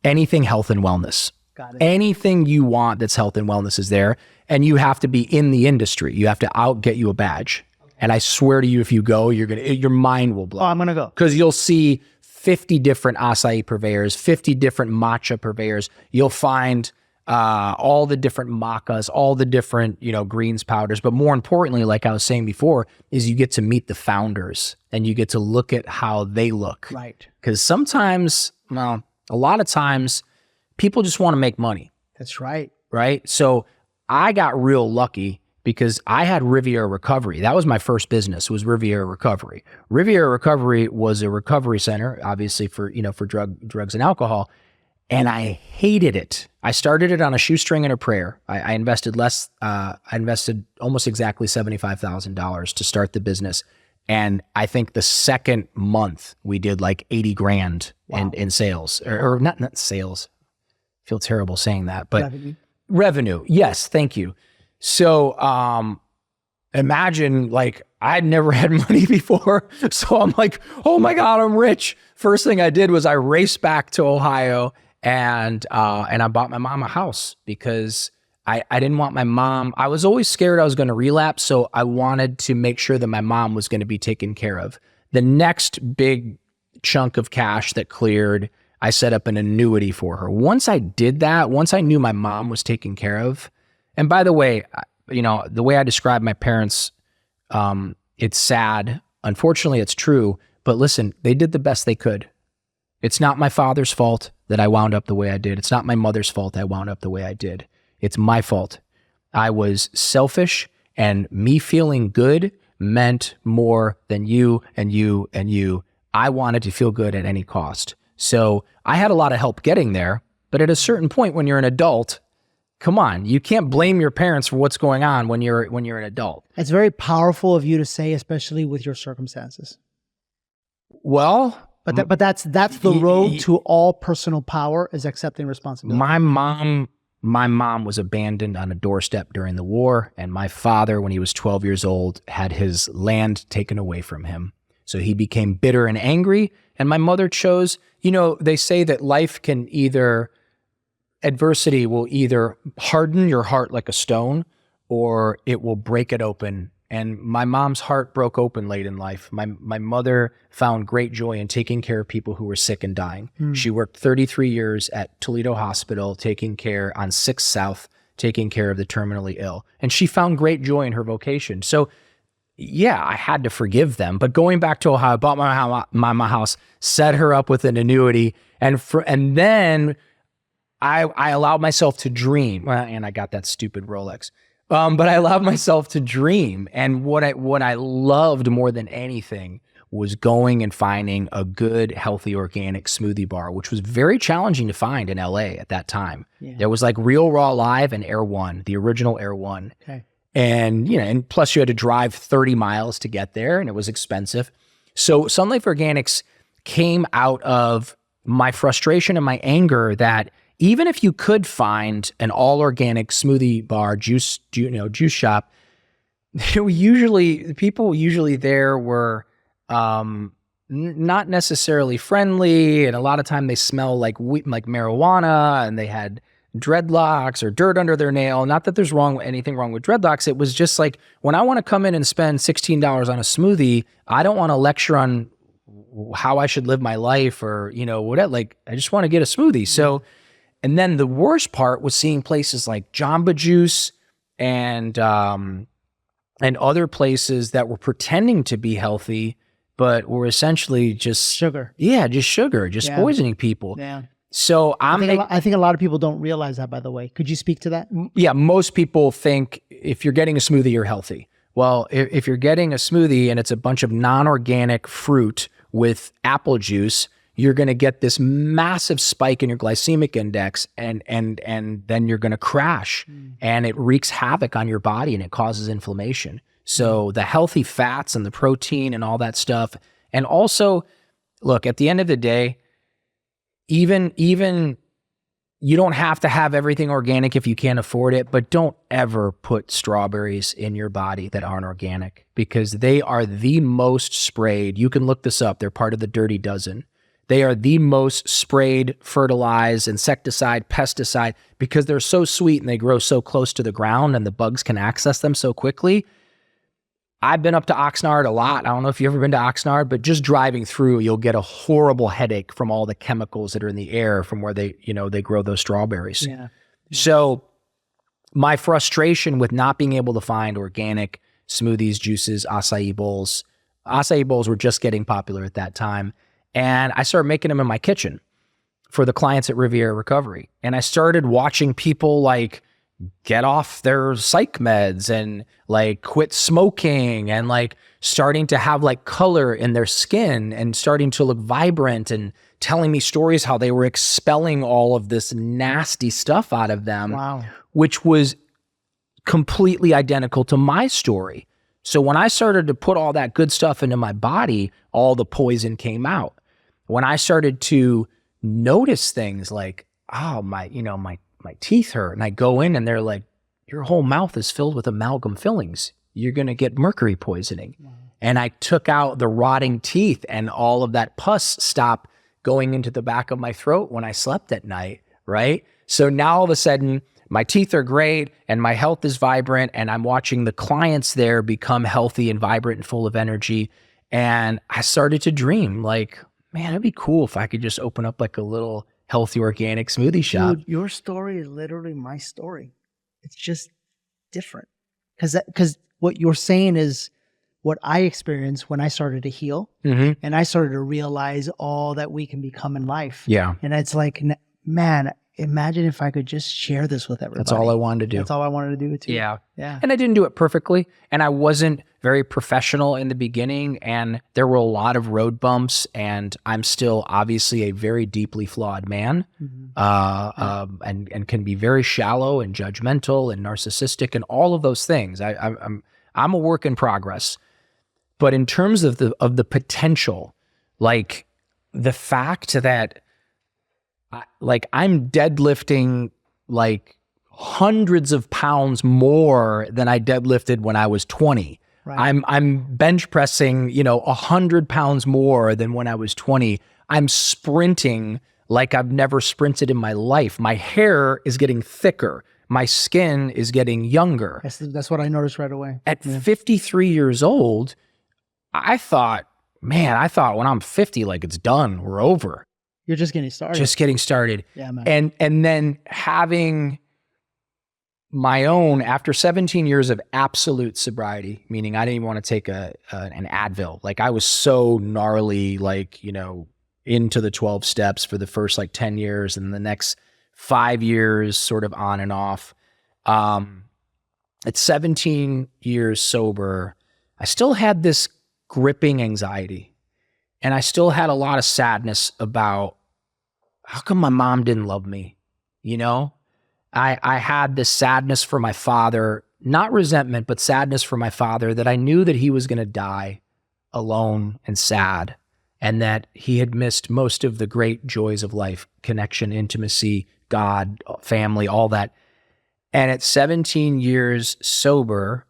Speaker 2: anything health and wellness.
Speaker 1: Got it.
Speaker 2: Anything you want that's health and wellness is there, and you have to be in the industry. You have to get you a badge. Okay. And I swear to you, if you go, your mind will blow.
Speaker 1: Oh, I'm gonna go.
Speaker 2: Because you'll see 50 different acai purveyors, 50 different matcha purveyors. You'll find all the different macas, all the different, greens powders. But more importantly, like I was saying before, is you get to meet the founders and you get to look at how they look.
Speaker 1: Right.
Speaker 2: Because sometimes, a lot of times, people just want to make money.
Speaker 1: That's right.
Speaker 2: Right? So I got real lucky because I had Riviera Recovery. That was my first business, was Riviera Recovery. Riviera Recovery was a recovery center, obviously for drugs and alcohol. And I hated it. I started it on a shoestring and a prayer. I invested almost exactly $75,000 to start the business. And I think the second month we did like 80 grand in sales or not sales. I feel terrible saying that, but revenue. Yes. Thank you. So, imagine like I'd never had money before. So I'm like, oh my God, I'm rich. First thing I did was I raced back to Ohio and I bought my mom a house because I didn't want my mom. I was always scared I was going to relapse. So I wanted to make sure that my mom was going to be taken care of. The next big chunk of cash that cleared, I set up an annuity for her. Once I did that, once I knew my mom was taken care of, and by the way, the way I describe my parents, it's sad. Unfortunately, it's true. But listen, they did the best they could. It's not my father's fault that I wound up the way I did. It's not my mother's fault I wound up the way I did. It's my fault. I was selfish, and me feeling good meant more than you and you and you. I wanted to feel good at any cost. So I had a lot of help getting there, but at a certain point when you're an adult, come on, you can't blame your parents for what's going on when you're an adult.
Speaker 1: It's very powerful of you to say, especially with your circumstances.
Speaker 2: Well,
Speaker 1: but that's the road to all personal power, is accepting responsibility.
Speaker 2: My mom was abandoned on a doorstep during the war, and my father, when he was 12 years old, had his land taken away from him. So he became bitter and angry, and my mother chose, they say that adversity will either harden your heart like a stone or it will break it open. And my mom's heart broke open late in life. My mother found great joy in taking care of people who were sick and dying. She worked 33 years at Toledo Hospital, on 6th South, taking care of the terminally ill. And she found great joy in her vocation. So yeah, I had to forgive them. But going back to Ohio, I bought my house, set her up with an annuity, and then I allowed myself to dream. And I got that stupid Rolex. But I allowed myself to dream. And what I loved more than anything was going and finding a good, healthy, organic smoothie bar, which was very challenging to find in LA at that time. Yeah. There was like Real Raw Live and Air One, the original Air One. Okay. And, and plus you had to drive 30 miles to get there, and it was expensive. So SunLife Organics came out of my frustration and my anger that even if you could find an all-organic smoothie bar, juice shop, people usually there were not necessarily friendly, and a lot of time they smell like marijuana, and they had dreadlocks or dirt under their nail. Not that there's anything wrong with dreadlocks. It was just like, when I want to come in and spend $16 on a smoothie, I don't want to lecture on how I should live my life or, whatever. Like, I just want to get a smoothie. So And then the worst part was seeing places like Jamba Juice and other places that were pretending to be healthy, but were essentially just
Speaker 1: sugar.
Speaker 2: Yeah, just sugar, just poisoning people.
Speaker 1: Yeah.
Speaker 2: So
Speaker 1: I think a lot of people don't realize that, by the way. Could you speak to that?
Speaker 2: Yeah, most people think if you're getting a smoothie, you're healthy. Well, if you're getting a smoothie and it's a bunch of non-organic fruit with apple juice, you're going to get this massive spike in your glycemic index, and then you're going to crash, and it wreaks havoc on your body and it causes inflammation. So the healthy fats and the protein and all that stuff. And also, look, at the end of the day, even you don't have to have everything organic if you can't afford it, but don't ever put strawberries in your body that aren't organic, because they are the most sprayed. You can look this up. They're part of the Dirty Dozen. They are the most sprayed, fertilized, insecticide, pesticide, because they're so sweet and they grow so close to the ground and the bugs can access them so quickly. I've been up to Oxnard a lot. I don't know if you've ever been to Oxnard, but just driving through, you'll get a horrible headache from all the chemicals that are in the air from where they grow those strawberries.
Speaker 1: Yeah.
Speaker 2: So my frustration with not being able to find organic smoothies, juices, acai bowls were just getting popular at that time. And I started making them in my kitchen for the clients at Riviera Recovery. And I started watching people like get off their psych meds and like quit smoking and like starting to have like color in their skin and starting to look vibrant and telling me stories how they were expelling all of this nasty stuff out of them.
Speaker 1: Wow.
Speaker 2: Which was completely identical to my story. So when I started to put all that good stuff into my body, all the poison came out. When I started to notice things like, oh, my teeth hurt, and I go in and they're like, your whole mouth is filled with amalgam fillings. You're going to get mercury poisoning. Wow. And I took out the rotting teeth, and all of that pus stopped going into the back of my throat when I slept at night, right? So now all of a sudden, my teeth are great and my health is vibrant, and I'm watching the clients there become healthy and vibrant and full of energy. And I started to dream like, man, it'd be cool if I could just open up like a little healthy organic smoothie shop.
Speaker 1: Dude, your story is literally my story. It's just different. Because what you're saying is what I experienced when I started to heal, and I started to realize all that we can become in life.
Speaker 2: Yeah.
Speaker 1: And it's like, man, imagine if I could just share this with everybody.
Speaker 2: That's all I wanted to do.
Speaker 1: That's all I wanted to do too.
Speaker 2: Yeah.
Speaker 1: Yeah.
Speaker 2: And I didn't do it perfectly. And I wasn't very professional in the beginning. And there were a lot of road bumps. And I'm still obviously a very deeply flawed man, and can be very shallow and judgmental and narcissistic and all of those things. I'm a work in progress. But in terms of the potential, like the fact that I'm deadlifting like hundreds of pounds more than I deadlifted when I was 20. Right. I'm bench pressing, 100 pounds more than when I was 20. I'm sprinting like I've never sprinted in my life. My hair is getting thicker. My skin is getting younger.
Speaker 1: That's what I noticed right away.
Speaker 2: At 53 years old, I thought when I'm 50, like it's done, we're over.
Speaker 1: You're just getting started.
Speaker 2: Just getting started.
Speaker 1: Yeah, man.
Speaker 2: And then having my own, after 17 years of absolute sobriety, meaning I didn't even want to take an Advil. Like I was so gnarly, into the 12 steps for the first 10 years, and the next 5 years sort of on and off. At 17 years sober, I still had this gripping anxiety. And I still had a lot of sadness about how come my mom didn't love me? I had this sadness for my father, not resentment, but sadness for my father, that I knew that he was going to die alone and sad, and that he had missed most of the great joys of life, connection, intimacy, God, family, all that. And at 17 years sober,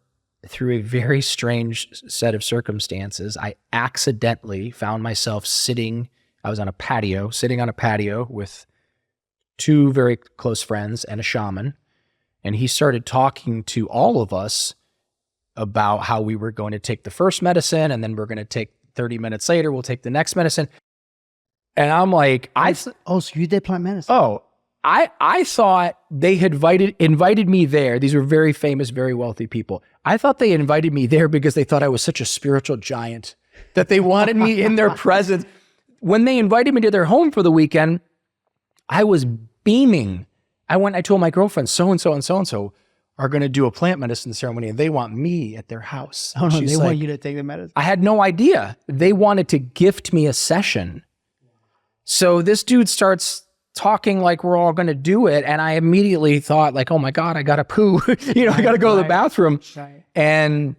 Speaker 2: through a very strange set of circumstances, I accidentally found myself sitting on a patio with two very close friends and a shaman. And he started talking to all of us about how we were going to take the first medicine, and then we're going to take 30 minutes later, we'll take the next medicine. And I'm like,
Speaker 1: so you did plant medicine?
Speaker 2: Oh, I thought they had invited me there. These were very famous, very wealthy people. I thought they invited me there because they thought I was such a spiritual giant that they wanted me in their presence. When they invited me to their home for the weekend, I was beaming. I told my girlfriend, so-and-so and so-and-so are going to do a plant medicine ceremony and they want me at their house.
Speaker 1: Oh, no,
Speaker 2: She's
Speaker 1: they
Speaker 2: like,
Speaker 1: want you to take the medicine.
Speaker 2: I had no idea. They wanted to gift me a session. So this dude starts talking like we're all going to do it. And I immediately thought like, oh my God, I got to poo. I got to go to the bathroom.
Speaker 1: Right.
Speaker 2: And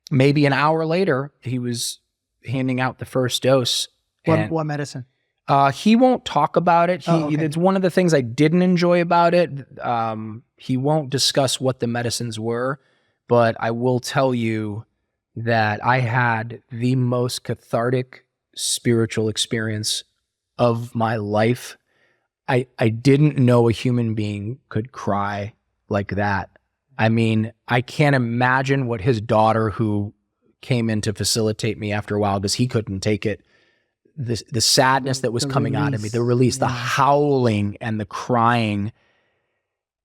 Speaker 2: maybe an hour later, he was handing out the first dose.
Speaker 1: What medicine?
Speaker 2: He won't talk about it.
Speaker 1: Okay.
Speaker 2: It's one of the things I didn't enjoy about it. He won't discuss what the medicines were, but I will tell you that I had the most cathartic spiritual experience of my life. I didn't know a human being could cry like that. I mean, I can't imagine what his daughter, who came in to facilitate me after a while because he couldn't take it, the sadness that was coming out of me, the release, the howling and the crying.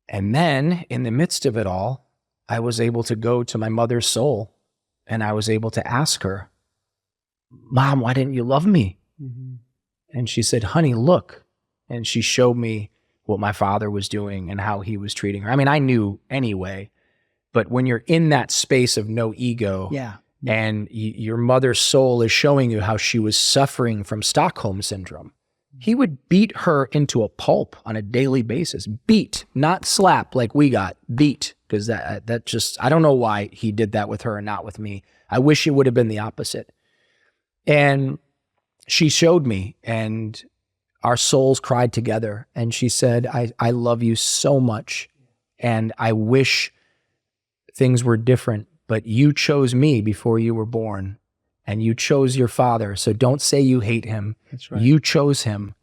Speaker 2: And then in the midst of it all, I was able to go to my mother's soul and I was able to ask her, Mom, why didn't you love me? Mm-hmm. And she said, honey, look. And she showed me what my father was doing and how he was treating her. I mean, I knew anyway, but when you're in that space of no ego, and your mother's soul is showing you how she was suffering from Stockholm syndrome, he would beat her into a pulp on a daily basis. Beat, not slap like we got, beat. Because that just, I don't know why he did that with her and not with me. I wish it would have been the opposite. And she showed me, and our souls cried together. And she said, I love you so much. And I wish things were different, but you chose me before you were born. And you chose your father. So don't say you hate him.
Speaker 1: That's right.
Speaker 2: You chose him.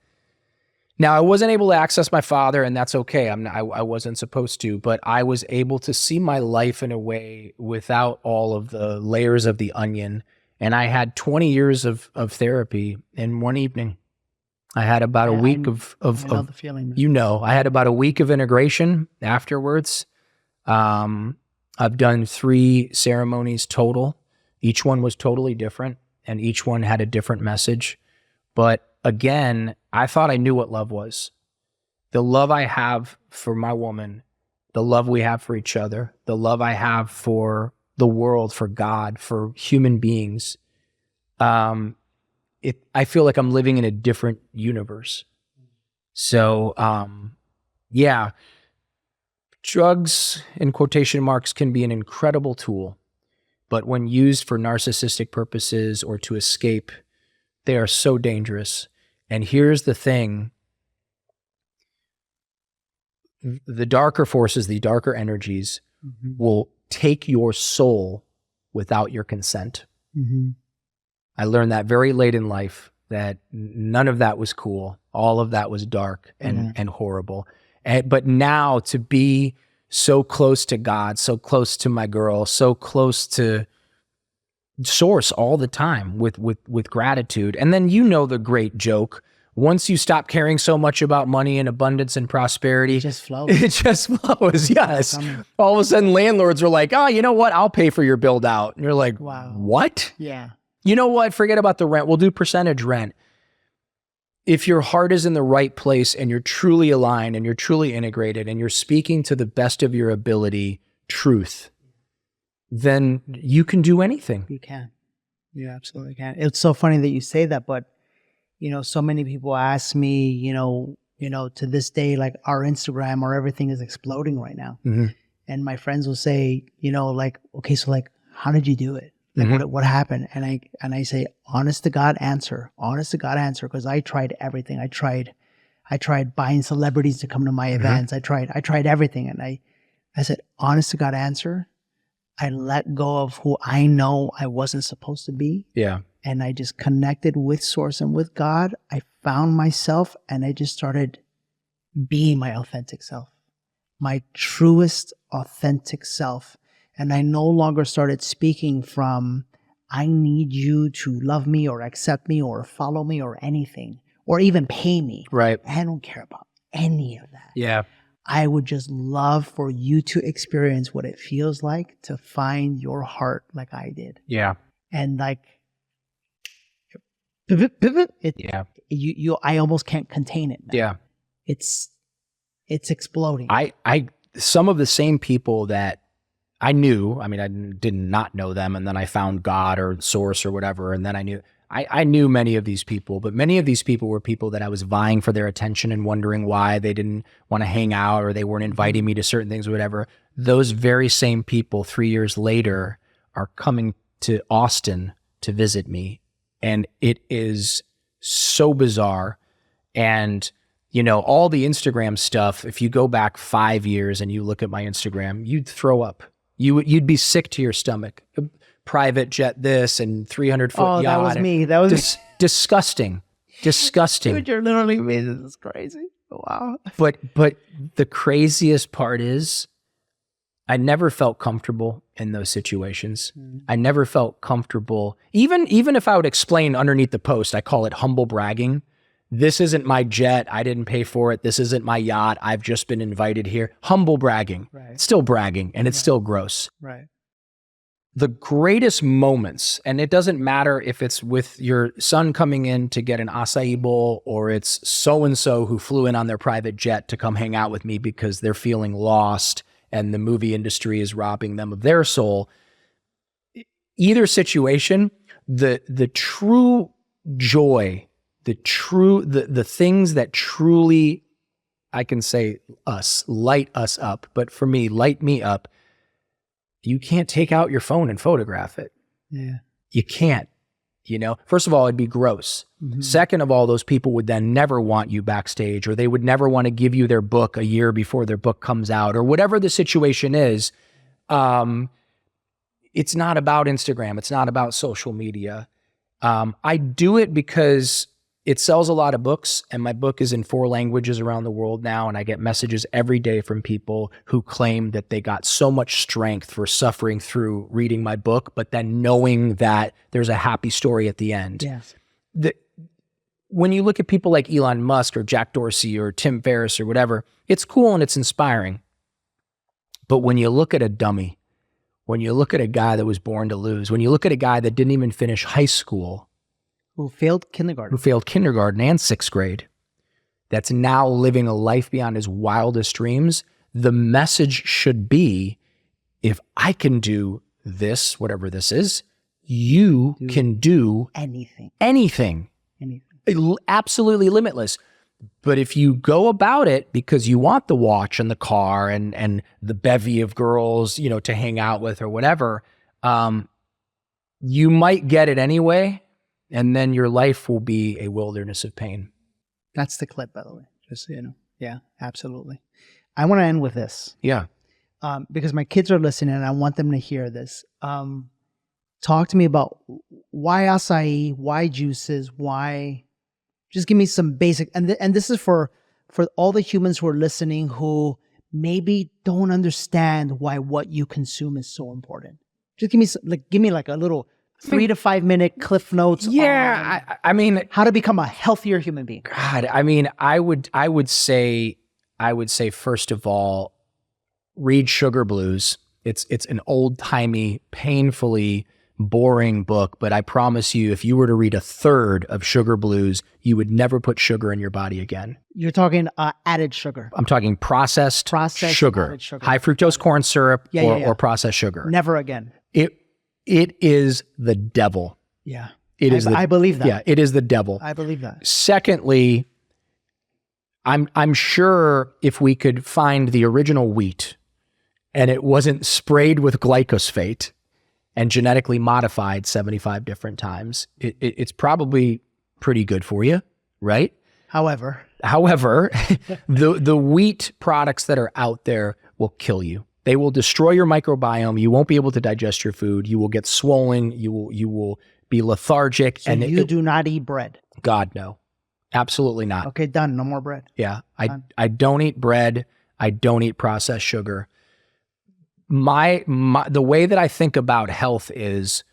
Speaker 2: Now, I wasn't able to access my father, and that's okay. I wasn't supposed to, but I was able to see my life in a way without all of the layers of the onion. And I had 20 years of therapy in one evening. I had about a week of
Speaker 1: I know the feeling.
Speaker 2: I had about a week of integration afterwards. I've done 3 ceremonies total. Each one was totally different, and each one had a different message. But again, I thought I knew what love was. The love I have for my woman, the love we have for each other, the love I have for the world, for God, for human beings. I feel like I'm living in a different universe. So, drugs, in quotation marks, can be an incredible tool. But when used for narcissistic purposes or to escape, they are so dangerous. And here's the thing. The darker forces, the darker energies will take your soul without your consent. Mm-hmm. I learned that very late in life, that none of that was cool. All of that was dark and horrible. But now to be so close to God, so close to my girl, so close to source all the time with gratitude. And then the great joke, once you stop caring so much about money and abundance and prosperity,
Speaker 1: it just flows.
Speaker 2: It just flows, yes. All of a sudden landlords are like, oh, you know what? I'll pay for your build out. And you're like, wow. What?
Speaker 1: Yeah.
Speaker 2: You know what? Forget about the rent. We'll do percentage rent. If your heart is in the right place and you're truly aligned and you're truly integrated and you're speaking to the best of your ability, truth, then you can do anything.
Speaker 1: You can. You absolutely can. It's so funny that you say that, but so many people ask me, to this day, like our Instagram or everything is exploding right now. Mm-hmm. And my friends will say, okay, so how did you do it? Like what happened? And I say, honest to God answer, because I tried everything. I tried buying celebrities to come to my events. I tried everything. And I said, honest to God answer. I let go of who I know I wasn't supposed to be. Yeah. And I just connected with Source and with God. I found myself and I just started being my authentic self, my truest authentic self. And I no longer started speaking from, I need you to love me or accept me or follow me or anything, or even pay me.
Speaker 2: Right.
Speaker 1: I don't care about any of that.
Speaker 2: Yeah.
Speaker 1: I would just love for you to experience what it feels like to find your heart like I did.
Speaker 2: Yeah.
Speaker 1: And like, pivot.
Speaker 2: Yeah.
Speaker 1: I almost can't contain it, man.
Speaker 2: Yeah.
Speaker 1: It's exploding.
Speaker 2: Some of the same people that I knew, I mean, I did not know them, and then I found God or source or whatever, and then I knew many of these people, but many of these people were people that I was vying for their attention and wondering why they didn't want to hang out or they weren't inviting me to certain things or whatever. Those very same people 3 years later are coming to Austin to visit me, and it is so bizarre. And you know, all the Instagram stuff, if you go back 5 years and you look at my Instagram, you'd throw up. You'd be sick to your stomach. Private jet this and 300-foot yacht.
Speaker 1: That was me. That was
Speaker 2: disgusting. Disgusting.
Speaker 1: Dude, you're literally me. This is crazy. Wow.
Speaker 2: But the craziest part is I never felt comfortable in those situations. I never felt comfortable. Even if I would explain underneath the post, I call it humble bragging. This isn't my jet. I didn't pay for it. This isn't my yacht. I've just been invited here. Humble bragging.
Speaker 1: Right.
Speaker 2: It's still bragging, and it's still gross.
Speaker 1: Right.
Speaker 2: The greatest moments, and it doesn't matter if it's with your son coming in to get an acai bowl, or it's so-and-so who flew in on their private jet to come hang out with me because they're feeling lost and the movie industry is robbing them of their soul. Either situation, the true joy, the things that truly, I can say light us up, but for me, light me up, you can't take out your phone and photograph it.
Speaker 1: Yeah.
Speaker 2: You can't, you know? First of all, it'd be gross. Second of all, those people would then never want you backstage, or they would never want to give you their book a year before their book comes out, or whatever the situation is. It's not about Instagram. It's not about social media. I do it because it sells a lot of books, and my book is in 4 languages around the world now, and I get messages every day from people who claim that they got so much strength for suffering through reading my book, but then knowing that there's a happy story at the end.
Speaker 1: Yes.
Speaker 2: When you look at people like Elon Musk or Jack Dorsey or Tim Ferriss or whatever, it's cool and it's inspiring. But when you look at a dummy, when you look at a guy that was born to lose, when you look at a guy that didn't even finish high school,
Speaker 1: who failed kindergarten
Speaker 2: and 6th grade, that's now living a life beyond his wildest dreams, the message should be, if I can do this, whatever this is, you can do anything. Absolutely limitless. But if you go about it because you want the watch and the car and the bevy of girls, you know, to hang out with or whatever, you might get it anyway. And then your life will be a wilderness of pain.
Speaker 1: That's the clip, by the way, just so you know. Yeah, absolutely. I want to end with this.
Speaker 2: Yeah.
Speaker 1: Because my kids are listening and I want them to hear this. Talk to me about why acai, why juices, why... Just give me some basic... And this is for all the humans who are listening who maybe don't understand why what you consume is so important. Just give me like a little... 3 to 5 minute cliff notes.
Speaker 2: Yeah, I mean,
Speaker 1: how to become a healthier human being.
Speaker 2: God, I mean, I would say first of all, read Sugar Blues. It's an old timey, painfully boring book, but I promise you, if you were to read a third of Sugar Blues, you would never put sugar in your body again.
Speaker 1: You're talking added sugar.
Speaker 2: I'm talking processed sugar,
Speaker 1: added sugar,
Speaker 2: high fructose corn syrup, or processed sugar.
Speaker 1: Never again.
Speaker 2: It is the devil.
Speaker 1: Yeah.
Speaker 2: I
Speaker 1: believe that.
Speaker 2: Yeah, it is the devil.
Speaker 1: I believe that.
Speaker 2: Secondly, I'm sure if we could find the original wheat and it wasn't sprayed with glyphosate and genetically modified 75 different times, it's probably pretty good for you, right?
Speaker 1: However,
Speaker 2: the wheat products that are out there will kill you. They will destroy your microbiome. You won't be able to digest your food. You will get swollen. You will be lethargic.
Speaker 1: So you do not eat bread?
Speaker 2: God, no. Absolutely not.
Speaker 1: Okay, done. No more bread.
Speaker 2: Yeah. I don't eat bread. I don't eat processed sugar. The way that I think about health is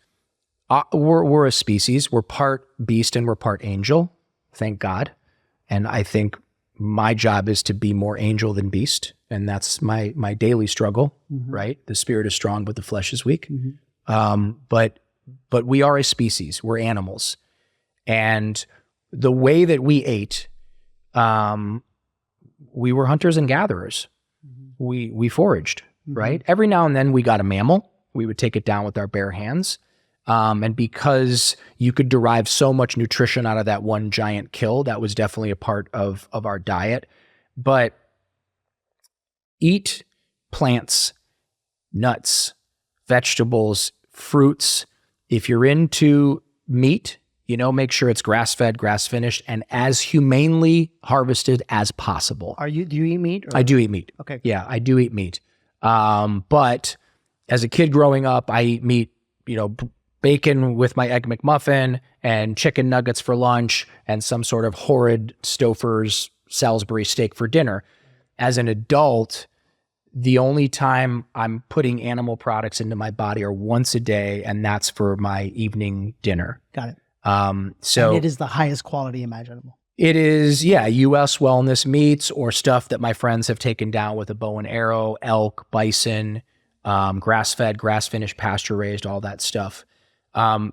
Speaker 2: we're a species. We're part beast and we're part angel. Thank God. And I think my job is to be more angel than beast. And that's my daily struggle, right? The spirit is strong, but the flesh is weak. But we are a species. We're animals. And the way that we ate, we were hunters and gatherers. We foraged, right? Every now and then we got a mammal. We would take it down with our bare hands. And because you could derive so much nutrition out of that one giant kill, that was definitely a part of our diet. But eat plants, nuts, vegetables, fruits. If you're into meat, make sure it's grass-fed, grass-finished, and as humanely harvested as possible.
Speaker 1: Do you eat meat?
Speaker 2: I do eat meat.
Speaker 1: Okay.
Speaker 2: Yeah, I do eat meat. But as a kid growing up, I eat meat, bacon with my Egg McMuffin and chicken nuggets for lunch and some sort of horrid Stouffer's Salisbury steak for dinner. As an adult, the only time I'm putting animal products into my body are once a day, and that's for my evening dinner.
Speaker 1: Got it.
Speaker 2: So
Speaker 1: and it is the highest quality imaginable.
Speaker 2: It is, U.S. wellness meats or stuff that my friends have taken down with a bow and arrow, elk, bison, grass-fed, grass-finished, pasture-raised, all that stuff.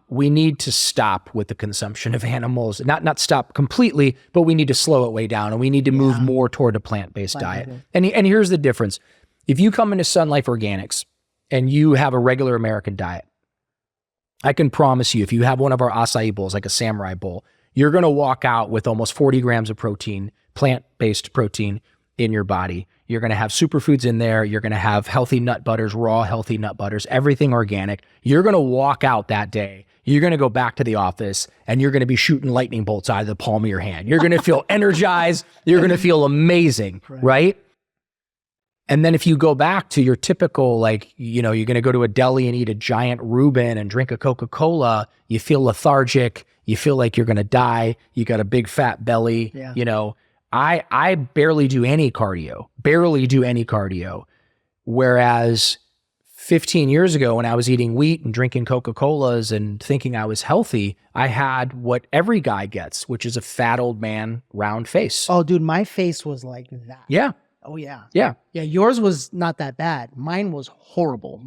Speaker 2: We need to stop with the consumption of animals. Not stop completely, but we need to slow it way down, and we need to move more toward a plant-based diet. And here's the difference. If you come into SunLife Organics and you have a regular American diet, I can promise you, if you have one of our acai bowls, like a samurai bowl, you're going to walk out with almost 40 grams of protein, plant-based protein in your body. You're going to have superfoods in there. You're going to have healthy nut butters, raw healthy nut butters, everything organic. You're going to walk out that day. You're going to go back to the office and you're going to be shooting lightning bolts out of the palm of your hand. You're going to feel energized. You're going to feel amazing, right? And then if you go back to your typical, you're going to go to a deli and eat a giant Reuben and drink a Coca-Cola, you feel lethargic. You feel like you're going to die. You got a big fat belly. Yeah. I barely do any cardio, Whereas 15 years ago when I was eating wheat and drinking Coca-Colas and thinking I was healthy, I had what every guy gets, which is a fat old man, round face.
Speaker 1: Oh, dude, my face was like that.
Speaker 2: Yeah.
Speaker 1: Oh yeah.
Speaker 2: Yeah.
Speaker 1: Yeah. Yours was not that bad. Mine was horrible.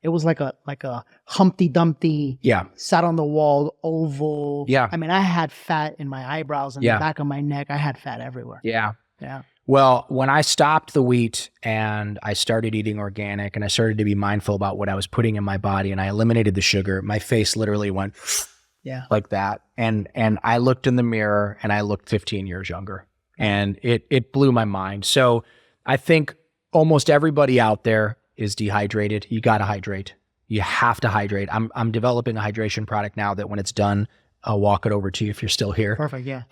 Speaker 1: It was like a Humpty Dumpty.
Speaker 2: Yeah.
Speaker 1: Sat on the wall, oval.
Speaker 2: Yeah.
Speaker 1: I mean, I had fat in my eyebrows and the back of my neck. I had fat everywhere.
Speaker 2: Yeah.
Speaker 1: Yeah.
Speaker 2: Well, when I stopped the wheat and I started eating organic and I started to be mindful about what I was putting in my body and I eliminated the sugar, my face literally went like that. And I looked in the mirror and I looked 15 years younger. And it blew my mind. So I think almost everybody out there is dehydrated. You got to hydrate. You have to hydrate. I'm developing a hydration product now that when it's done, I'll walk it over to you if you're still here.
Speaker 1: Perfect, yeah.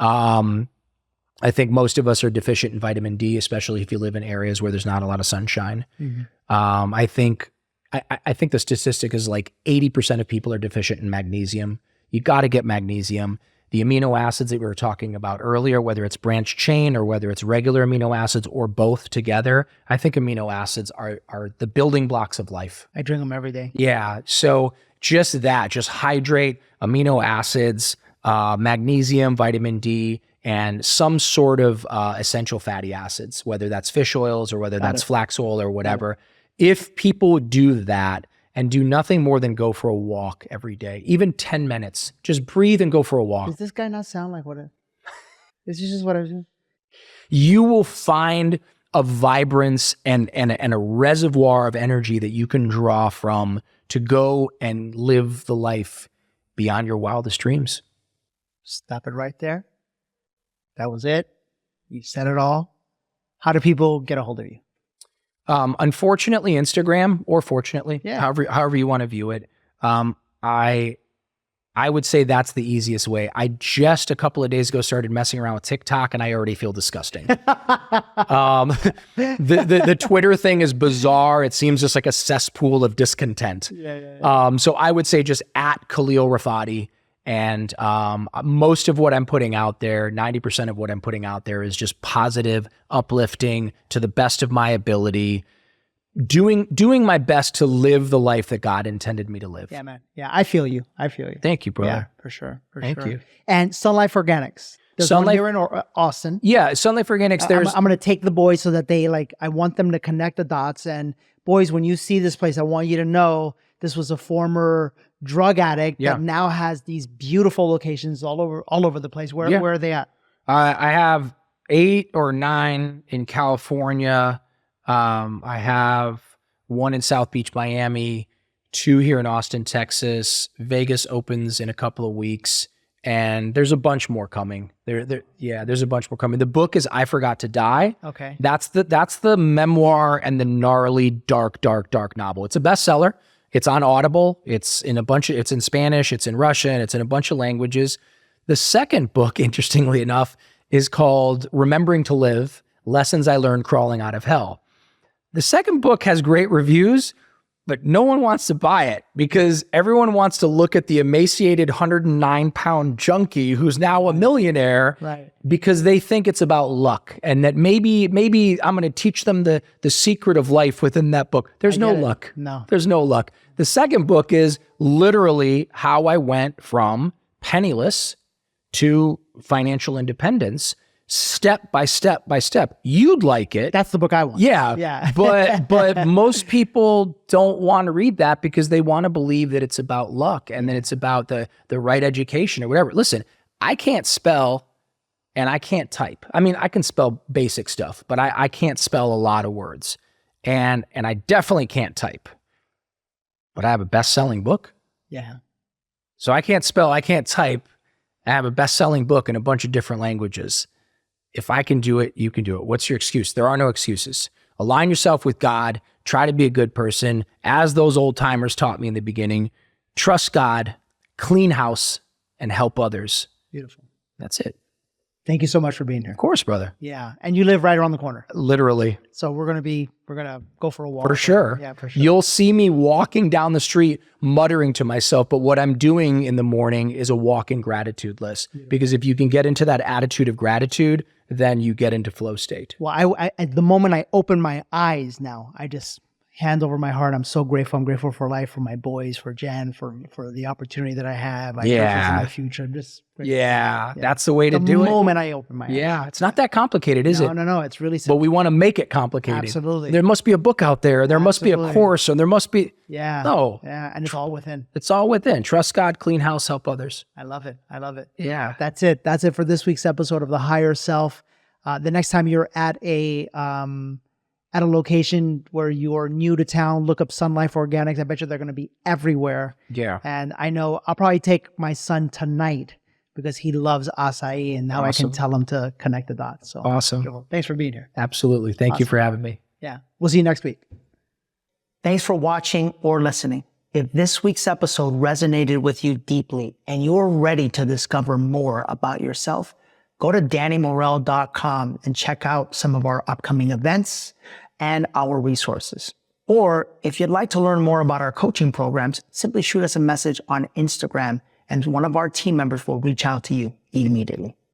Speaker 2: I think most of us are deficient in vitamin D, especially if you live in areas where there's not a lot of sunshine. I think the statistic is like 80% of people are deficient in magnesium. You got to get magnesium. The amino acids that we were talking about earlier, whether it's branched chain or whether it's regular amino acids or both together, I think amino acids are the building blocks of life.
Speaker 1: I drink them every day.
Speaker 2: Yeah. So just hydrate, amino acids, magnesium, vitamin D, and some sort of essential fatty acids, whether that's fish oils or whether that's flax oil or whatever. If people do that, and do nothing more than go for a walk every day, even 10 minutes. Just breathe and go for a walk.
Speaker 1: Does this guy not sound like what it is? This just what I was doing?
Speaker 2: You will find a vibrance and a reservoir of energy that you can draw from to go and live the life beyond your wildest dreams.
Speaker 1: Stop it right there. That was it. You said it all. How do people get a hold of you?
Speaker 2: Unfortunately, Instagram, or fortunately, however you want to view it. I would say that's the easiest way. I just a couple of days ago started messing around with TikTok and I already feel disgusting. The Twitter thing is bizarre. It seems just like a cesspool of discontent. So I would say just at Khalil Rafati. And most of what I'm putting out there, 90% of what I'm putting out there is just positive, uplifting, to the best of my ability, doing my best to live the life that God intended me to live.
Speaker 1: Yeah, man. Yeah, I feel you.
Speaker 2: Thank you, brother.
Speaker 1: Yeah, for sure.
Speaker 2: Thank you.
Speaker 1: And SunLife Organics. There's one here in Austin.
Speaker 2: Yeah, SunLife Organics.
Speaker 1: I'm going to take the boys so that I want them to connect the dots. And boys, when you see this place, I want you to know this was a former drug addict that now has these beautiful locations all over the place. Where are they at?
Speaker 2: I have 8 or 9 in California. I have 1 in South Beach, Miami, 2 here in Austin, Texas. Vegas opens in a couple of weeks. And there's a bunch more coming. There's a bunch more coming. The book is I Forgot to Die.
Speaker 1: Okay.
Speaker 2: That's the memoir and the gnarly, dark novel. It's a bestseller. It's on Audible. It's in Spanish, it's in Russian, it's in a bunch of languages. The second book, interestingly enough, is called Remembering to Live: Lessons I Learned Crawling Out of Hell. The second book has great reviews, but no one wants to buy it because everyone wants to look at the emaciated 109-pound junkie who's now a millionaire,
Speaker 1: right? Because
Speaker 2: they think it's about luck and that maybe I'm going to teach them the secret of life within that book. There's no luck.
Speaker 1: No.
Speaker 2: There's no luck. The second book is literally how I went from penniless to financial independence, step by step by step. You'd like it.
Speaker 1: That's the book I want.
Speaker 2: Yeah. But most people don't want to read that because they want to believe that it's about luck and that it's about the right education or whatever. Listen, I can't spell and I can't type. I mean, I can spell basic stuff, but I can't spell a lot of words. And I definitely can't type. But I have a best-selling book.
Speaker 1: Yeah.
Speaker 2: So I can't spell, I can't type. I have a best-selling book in a bunch of different languages. If I can do it, you can do it. What's your excuse? There are no excuses. Align yourself with God. Try to be a good person. As those old timers taught me in the beginning, trust God, clean house, and help others.
Speaker 1: Beautiful.
Speaker 2: That's it.
Speaker 1: Thank you so much for being here.
Speaker 2: Of course, brother.
Speaker 1: Yeah. And you live right around the corner.
Speaker 2: Literally.
Speaker 1: So we're going to go for a walk.
Speaker 2: For sure.
Speaker 1: Yeah, for sure.
Speaker 2: You'll see me walking down the street muttering to myself, but what I'm doing in the morning is a walk in gratitude list. Yeah. Because if you can get into that attitude of gratitude, then you get into flow state.
Speaker 1: Well, I at the moment I open my eyes now, I just hand over my heart. I'm so grateful. I'm grateful for life, for my boys, for Jen, for the opportunity that I have. I'm grateful for my future. I'm just grateful.
Speaker 2: Yeah, that's the way to do it.
Speaker 1: The moment I open my eyes.
Speaker 2: Yeah, it's not that complicated, is it?
Speaker 1: No. It's really simple.
Speaker 2: But we want to make it complicated.
Speaker 1: Absolutely.
Speaker 2: There must be a book out there. There must be a course, and there must be.
Speaker 1: Yeah.
Speaker 2: No.
Speaker 1: Yeah, and it's all within.
Speaker 2: It's all within. Trust God, clean house, help others.
Speaker 1: I love it.
Speaker 2: Yeah.
Speaker 1: That's it. That's it for this week's episode of The Higher Self. The next time you're at a location where you're new to town, look up SunLife Organics. I bet you they're going to be everywhere.
Speaker 2: Yeah.
Speaker 1: And I know I'll probably take my son tonight because he loves acai, and now I can tell him to connect the dots. So
Speaker 2: awesome.
Speaker 1: Beautiful. Thanks for being here.
Speaker 2: Absolutely. Thank you for having me.
Speaker 1: Yeah. We'll see you next week. Thanks for watching or listening. If this week's episode resonated with you deeply and you're ready to discover more about yourself, go to DannyMorel.com and check out some of our upcoming events and our resources. Or if you'd like to learn more about our coaching programs, simply shoot us a message on Instagram and one of our team members will reach out to you immediately.